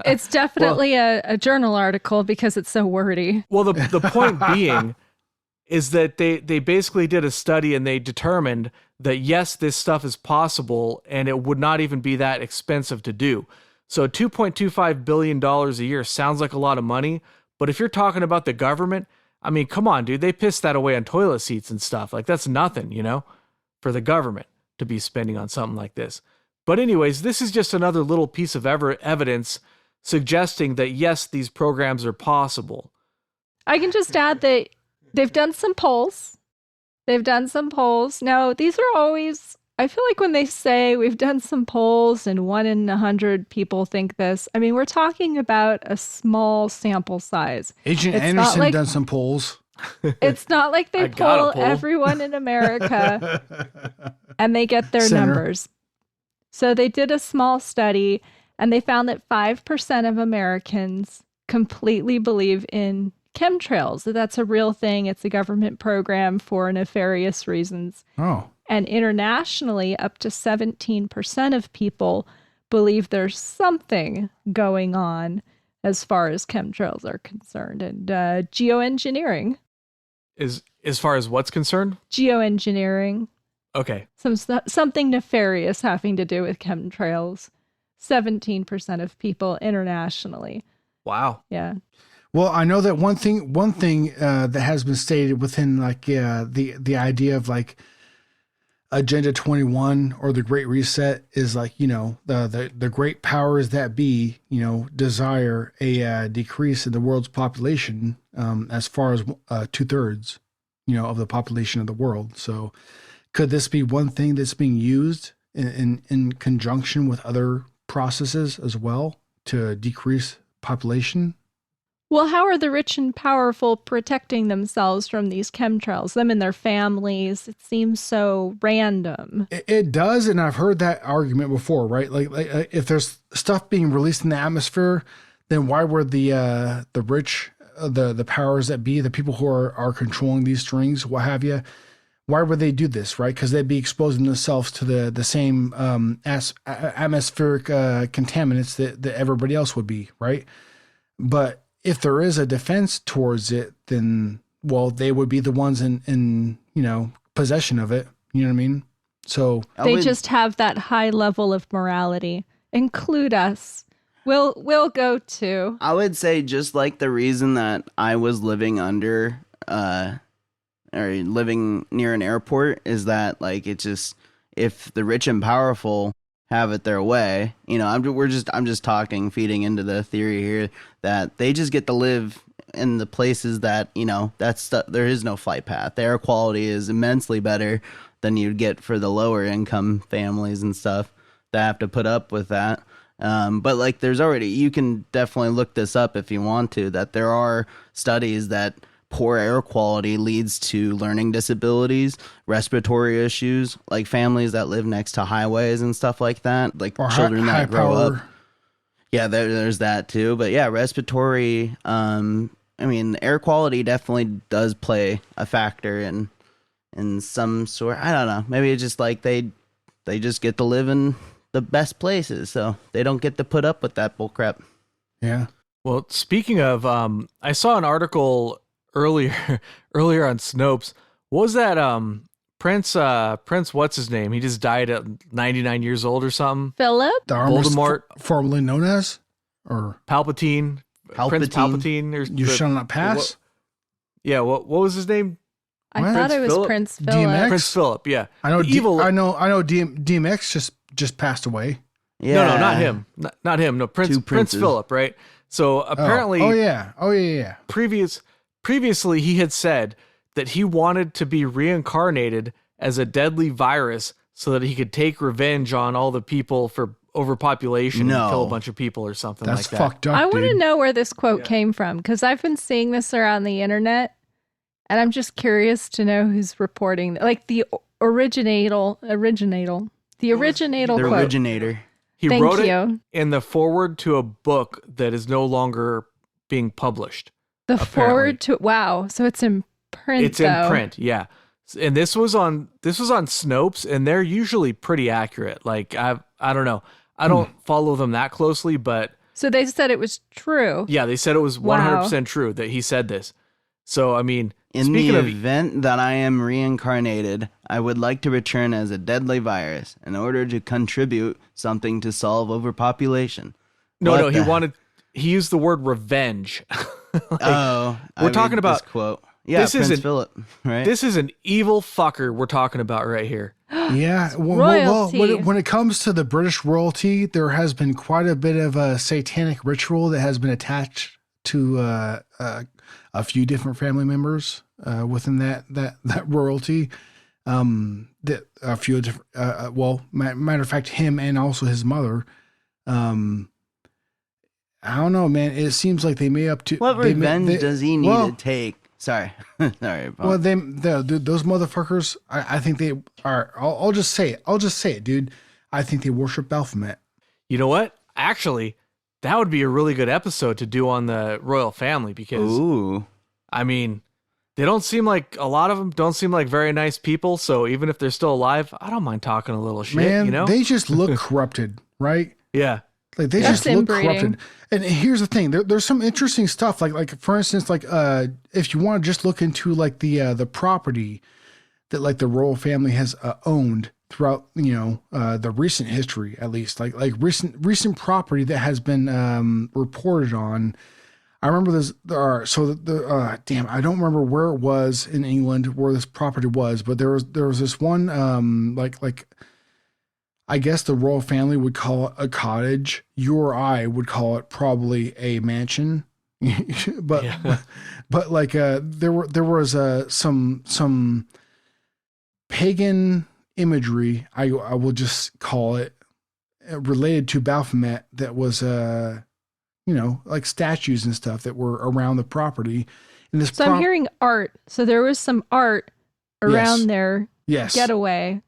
It's definitely a journal article because it's so wordy. Well, the point being is that they basically did a study and they determined that, yes, this stuff is possible and it would not even be that expensive to do. So $2.25 billion a year sounds like a lot of money, but if you're talking about the government, I mean, come on, dude, they piss that away on toilet seats and stuff. Like, that's nothing, for the government to be spending on something like this. But anyways, this is just another little piece of evidence suggesting that, yes, these programs are possible. I can just add that they've done some polls. Now, these are always, I feel like when they say we've done some polls and 1 in 100 people think this, I mean, we're talking about a small sample size. Agent Anderson done some polls. It's not like they poll everyone in America and they get their numbers. So they did a small study and they found that 5% of Americans completely believe in chemtrails. That's a real thing. It's a government program for nefarious reasons. Oh. And internationally, up to 17% of people believe there's something going on as far as chemtrails are concerned. And geoengineering. As far as what's concerned? Geoengineering. Okay. Something nefarious having to do with chemtrails. 17% of people internationally. Wow. Yeah. Well, I know that one thing that has been stated within the idea of like Agenda 21 or the Great Reset is like, the great powers that be, desire a decrease in the world's population as far as 2/3, of the population of the world. So could this be one thing that's being used in conjunction with other processes as well to decrease population? Well, how are the rich and powerful protecting themselves from these chemtrails, them and their families? It seems so random. It does, and I've heard that argument before, right? Like if there's stuff being released in the atmosphere, then why were the rich, the powers that be, the people who are controlling these strings, what have you, why would they do this, right? Because they'd be exposing themselves to the same atmospheric contaminants that everybody else would be, right? But if there is a defense towards it, then, well, they would be the ones in possession of it. You know what I mean? So they just have that high level of morality. Include us. We'll go too. I would say just like the reason that I was living under or living near an airport is that like it's just if the rich and powerful have it their way. You know, I'm just talking, feeding into the theory here that they just get to live in the places that, you know, there is no flight path. The air quality is immensely better than you'd get for the lower income families and stuff that have to put up with that. But like you can definitely look this up if you want to, that there are studies that poor air quality leads to learning disabilities, respiratory issues, like families that live next to highways and stuff like that, like or children high that grow power. up. Yeah, there's that too. But yeah, respiratory, I mean, air quality definitely does play a factor in some sort. I don't know. Maybe it's just like they just get to live in the best places, so they don't get to put up with that bullcrap. Yeah. Well, speaking of, I saw an article earlier on Snopes. What was that Prince, what's his name? He just died at 99 years old or something. Philip? Voldemort, formerly known as, or Palpatine. Prince Palpatine. Or you shall not pass. What was his name? I thought it was Philip? Prince Philip. DMX? Prince Philip. Yeah, I know. evil. I know. DMX just passed away. Yeah. No, not him. Not him. No, Prince Philip. Right. So apparently, Oh yeah. Previously, he had said that he wanted to be reincarnated as a deadly virus so that he could take revenge on all the people for overpopulation and kill a bunch of people or something like that. That's fucked up. I want to dude. know where this quote came from, because I've been seeing this around the internet, and I'm just curious to know who's reporting. Like the originator quote. Originator. He Thank wrote you. it in the forward to a book that is no longer being published. The apparently. forward to so it's in print. It's in print, yeah. And this was on Snopes, and they're usually pretty accurate. Like I don't know, I don't follow them that closely, but So they said it was true. yeah, they said it was 100% true that he said this. So I mean, In the event that I am reincarnated, I would like to return as a deadly virus in order to contribute something to solve overpopulation. He used the word revenge. We're talking about this quote. Yeah, this Prince Philip, right? This is an evil fucker we're talking about right here. Yeah. Royalty. When it comes to the British royalty, there has been quite a bit of a satanic ritual that has been attached to a few different family members within that royalty. That a few different. Matter of fact, him and also his mother. I don't know, man. It seems like they may up to what revenge does he need to take? Sorry. Paul. Well, those motherfuckers. I think they are. I'll just say it, dude. I think they worship Baphomet. You know what? Actually, that would be a really good episode to do on the royal family because, I mean, a lot of them don't seem like very nice people. So even if they're still alive, I don't mind talking a little shit. Man, you know, they just look corrupted, right? Yeah. Like they just look corrupted. And here's the thing: there's some interesting stuff. Like for instance, like if you want to just look into like the property that like the royal family has owned throughout the recent history, at least like recent property that has been reported on. I remember this. Damn, I don't remember where it was in England where this property was, but there was this one like. I guess the royal family would call it a cottage. You or I would call it probably a mansion. but like there was some pagan imagery, I will just call it, related to Baphomet that was like statues and stuff that were around the property. And this I'm hearing art. So there was some art around their getaway.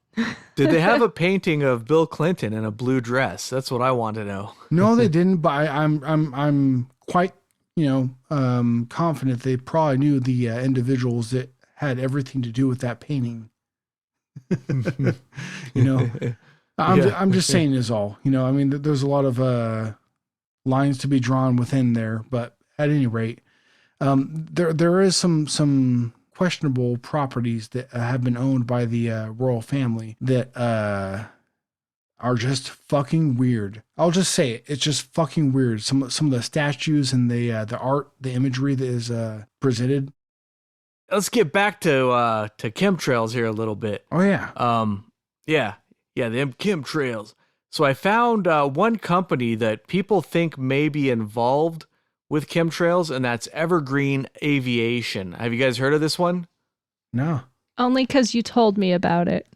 Did they have a painting of Bill Clinton in a blue dress? That's what I want to know. No, they didn't. But I'm quite confident they probably knew the individuals that had everything to do with that painting. I'm just saying is all. I mean, there's a lot of lines to be drawn within there. But at any rate, there is some questionable properties that have been owned by the royal family that are just fucking weird. I'll just say it. It's just fucking weird. Some of the statues and the art, the imagery that is presented. Let's get back to chemtrails here a little bit. Oh yeah. The chemtrails. So I found one company that people think may be involved with chemtrails, and that's Evergreen Aviation. Have you guys heard of this one? No. Only because you told me about it.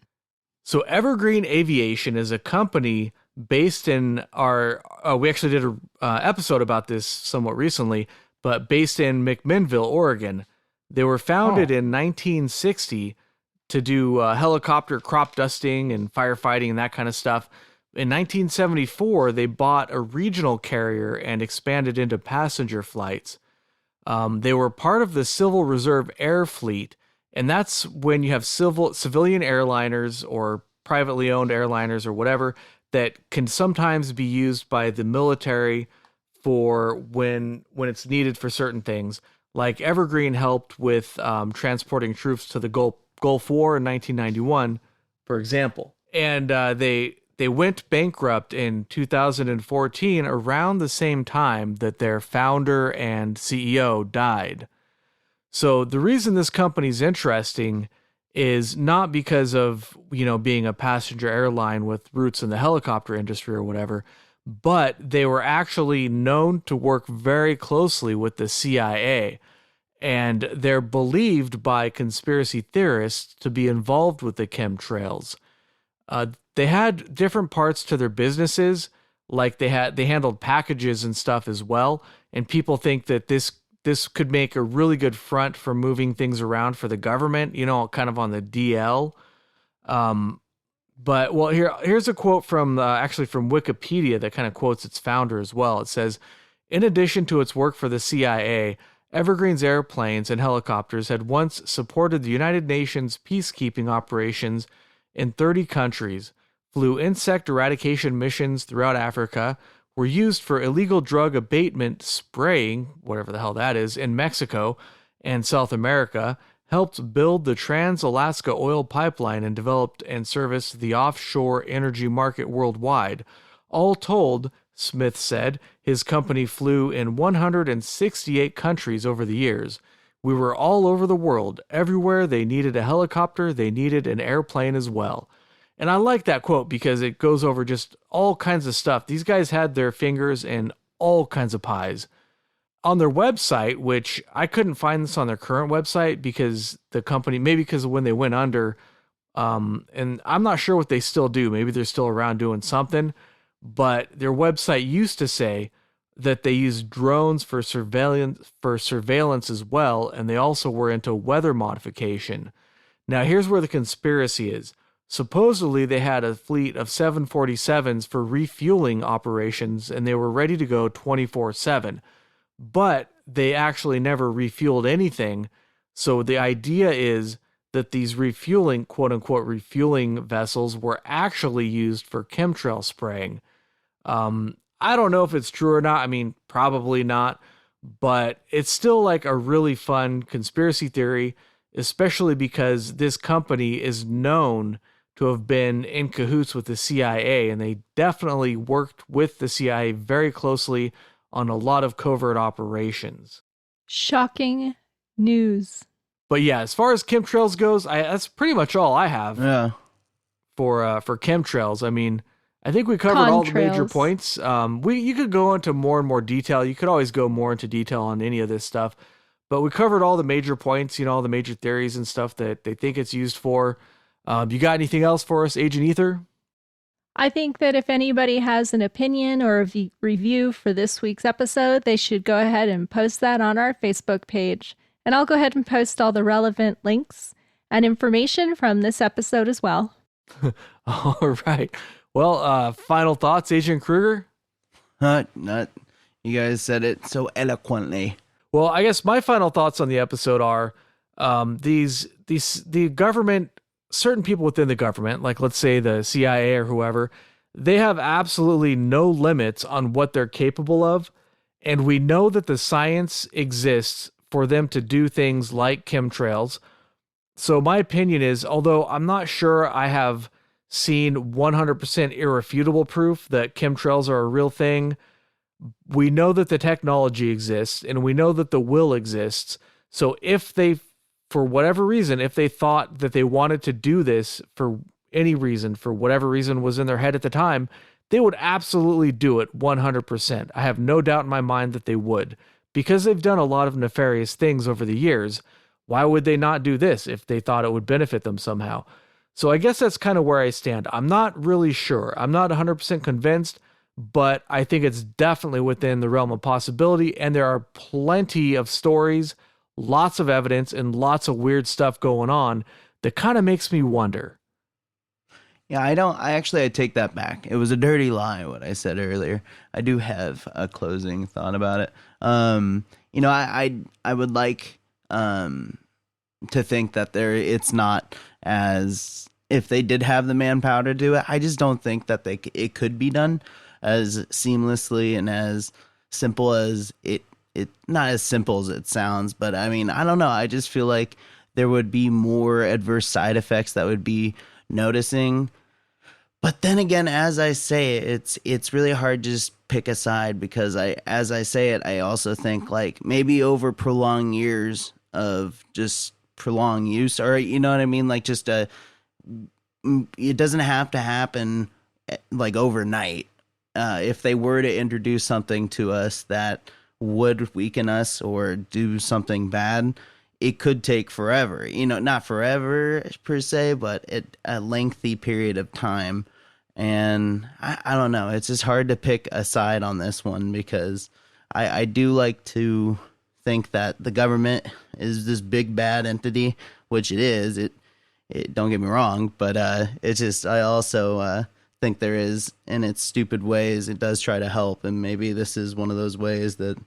So Evergreen Aviation is a company based in we actually did an episode about this somewhat recently, but based in McMinnville, Oregon. They were founded in 1960 to do helicopter crop dusting and firefighting and that kind of stuff. In 1974, they bought a regional carrier and expanded into passenger flights. They were part of the Civil Reserve Air Fleet, and that's when you have civilian airliners or privately owned airliners or whatever that can sometimes be used by the military for when it's needed for certain things. Like Evergreen helped with transporting troops to the Gulf War in 1991, for example. And they went bankrupt in 2014 around the same time that their founder and CEO died. So the reason this company's interesting is not because of, being a passenger airline with roots in the helicopter industry or whatever, but they were actually known to work very closely with the CIA. And they're believed by conspiracy theorists to be involved with the chemtrails. They had different parts to their businesses, like they handled packages and stuff as well. And people think that this could make a really good front for moving things around for the government, kind of on the DL. But here's a quote from Wikipedia that kind of quotes its founder as well. It says, in addition to its work for the CIA, Evergreen's airplanes and helicopters had once supported the United Nations peacekeeping operations in 30 countries, flew insect eradication missions throughout Africa, were used for illegal drug abatement spraying, whatever the hell that is, in Mexico and South America, helped build the Trans-Alaska Oil Pipeline, and developed and serviced the offshore energy market worldwide. All told, Smith said, his company flew in 168 countries over the years. We were all over the world. Everywhere they needed a helicopter, they needed an airplane as well. And I like that quote because it goes over just all kinds of stuff. These guys had their fingers in all kinds of pies. On their website, which I couldn't find this on their current website because the company, maybe because of when they went under, and I'm not sure what they still do. Maybe they're still around doing something, but their website used to say that they use drones for surveillance as well, and they also were into weather modification. Now, here's where the conspiracy is. Supposedly, they had a fleet of 747s for refueling operations, and they were ready to go 24/7. But they actually never refueled anything. So the idea is that these refueling, quote unquote, refueling vessels were actually used for chemtrail spraying. I don't know if it's true or not. I mean, probably not, but it's still like a really fun conspiracy theory, especially because this company is known to have been in cahoots with the CIA, and they definitely worked with the CIA very closely on a lot of covert operations. Shocking news. But yeah, as far as chemtrails goes, that's pretty much all I have. Yeah. For chemtrails. I mean, I think we covered all the major points. You could go into more and more detail. You could always go more into detail on any of this stuff, but we covered all the major points. All the major theories and stuff that they think it's used for. You got anything else for us, Agent Ether? I think that if anybody has an opinion or a review for this week's episode, they should go ahead and post that on our Facebook page. And I'll go ahead and post all the relevant links and information from this episode as well. All right. Well, final thoughts, Agent Kruger? Not. You guys said it so eloquently. Well, I guess my final thoughts on the episode are the government. Certain people within the government, like let's say the CIA or whoever, they have absolutely no limits on what they're capable of. And we know that the science exists for them to do things like chemtrails. So my opinion is, although I'm not sure I have seen 100% irrefutable proof that chemtrails are a real thing, we know that the technology exists and we know that the will exists. So if they, for whatever reason, if they thought that they wanted to do this for any reason, for whatever reason was in their head at the time, they would absolutely do it 100%. I have no doubt in my mind that they would. Because they've done a lot of nefarious things over the years, why would they not do this if they thought it would benefit them somehow? So I guess that's kind of where I stand. I'm not really sure. I'm not 100% convinced, but I think it's definitely within the realm of possibility, and there are plenty of stories, lots of evidence, and lots of weird stuff going on that kind of makes me wonder. Yeah, I take that back. It was a dirty lie, what I said earlier. I do have a closing thought about it. I would like to think that it's not as, if they did have the manpower to do it, I just don't think that it could be done as seamlessly and as simple as it not as simple as it sounds, but I mean, I don't know. I just feel like there would be more adverse side effects that would be noticing. But then again, as I say it, it's really hard to just pick a side, because as I say it, I also think like maybe over prolonged years of just prolonged use, or you know what I mean? Like just it doesn't have to happen like overnight. If they were to introduce something to us that would weaken us or do something bad, it could take forever. Not forever per se, but a lengthy period of time. And I don't know. It's just hard to pick a side on this one, because I do like to think that the government is this big bad entity, which it is. It don't get me wrong, but it's just, I also think there is, in its stupid ways, it does try to help, and maybe this is one of those ways that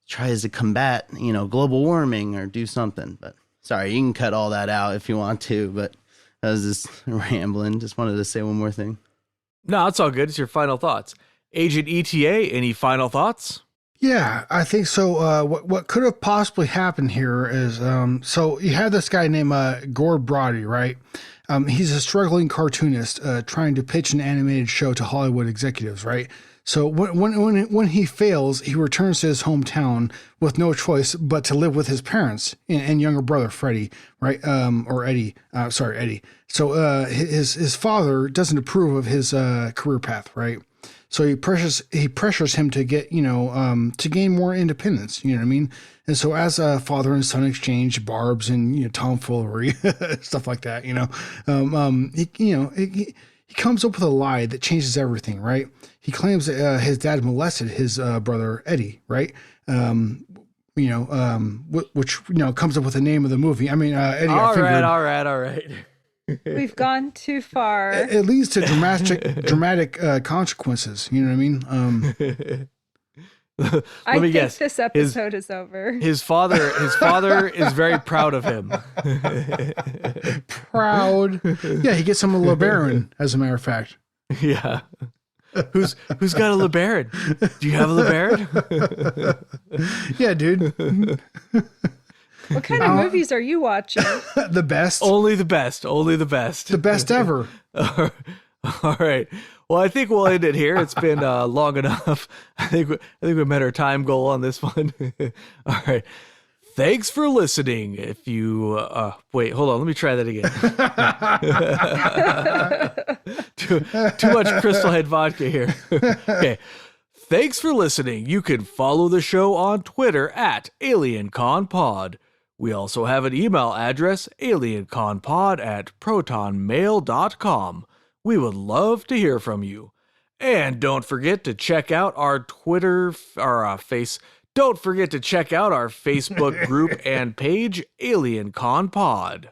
tries to combat, global warming or do something. But sorry, you can cut all that out if you want to, but I was just rambling. Just wanted to say one more thing. No, it's all good. It's your final thoughts. Agent ETA, any final thoughts? Yeah, I think so. What could have possibly happened here is, so you have this guy named Gord Brody, right? He's a struggling cartoonist trying to pitch an animated show to Hollywood executives, right? So when he fails, he returns to his hometown with no choice but to live with his parents and younger brother Freddie, right? Or Eddie. Eddie. So his father doesn't approve of his career path, right? So he pressures him to get, to gain more independence. You know what I mean? And so as a father and son exchange barbs and tomfoolery stuff like that, he comes up with a lie that changes everything, right? He claims that his dad molested his brother Eddie, right? Which comes up with the name of the movie. I mean, Eddie. All right. We've gone too far. It leads to dramatic consequences. You know what I mean? I think guess. This episode is over. His father is very proud of him. Proud. Yeah, he gets him a LeBaron, as a matter of fact. Yeah. Who's got a LeBaron? Do you have a LeBaron? Yeah, dude. What kind of movies are you watching? The best. Only the best. The best ever. All right. Well, I think we'll end it here. It's been long enough. I think we met our time goal on this one. All right. Thanks for listening. If you wait, hold on. Let me try that again. too much Crystal Head vodka here. Okay. Thanks for listening. You can follow the show on Twitter at AlienConPod. We also have an email address, alienconpod@protonmail.com. We would love to hear from you. And don't forget to check out our Twitter, don't forget to check out our Facebook group and page, AlienConPod.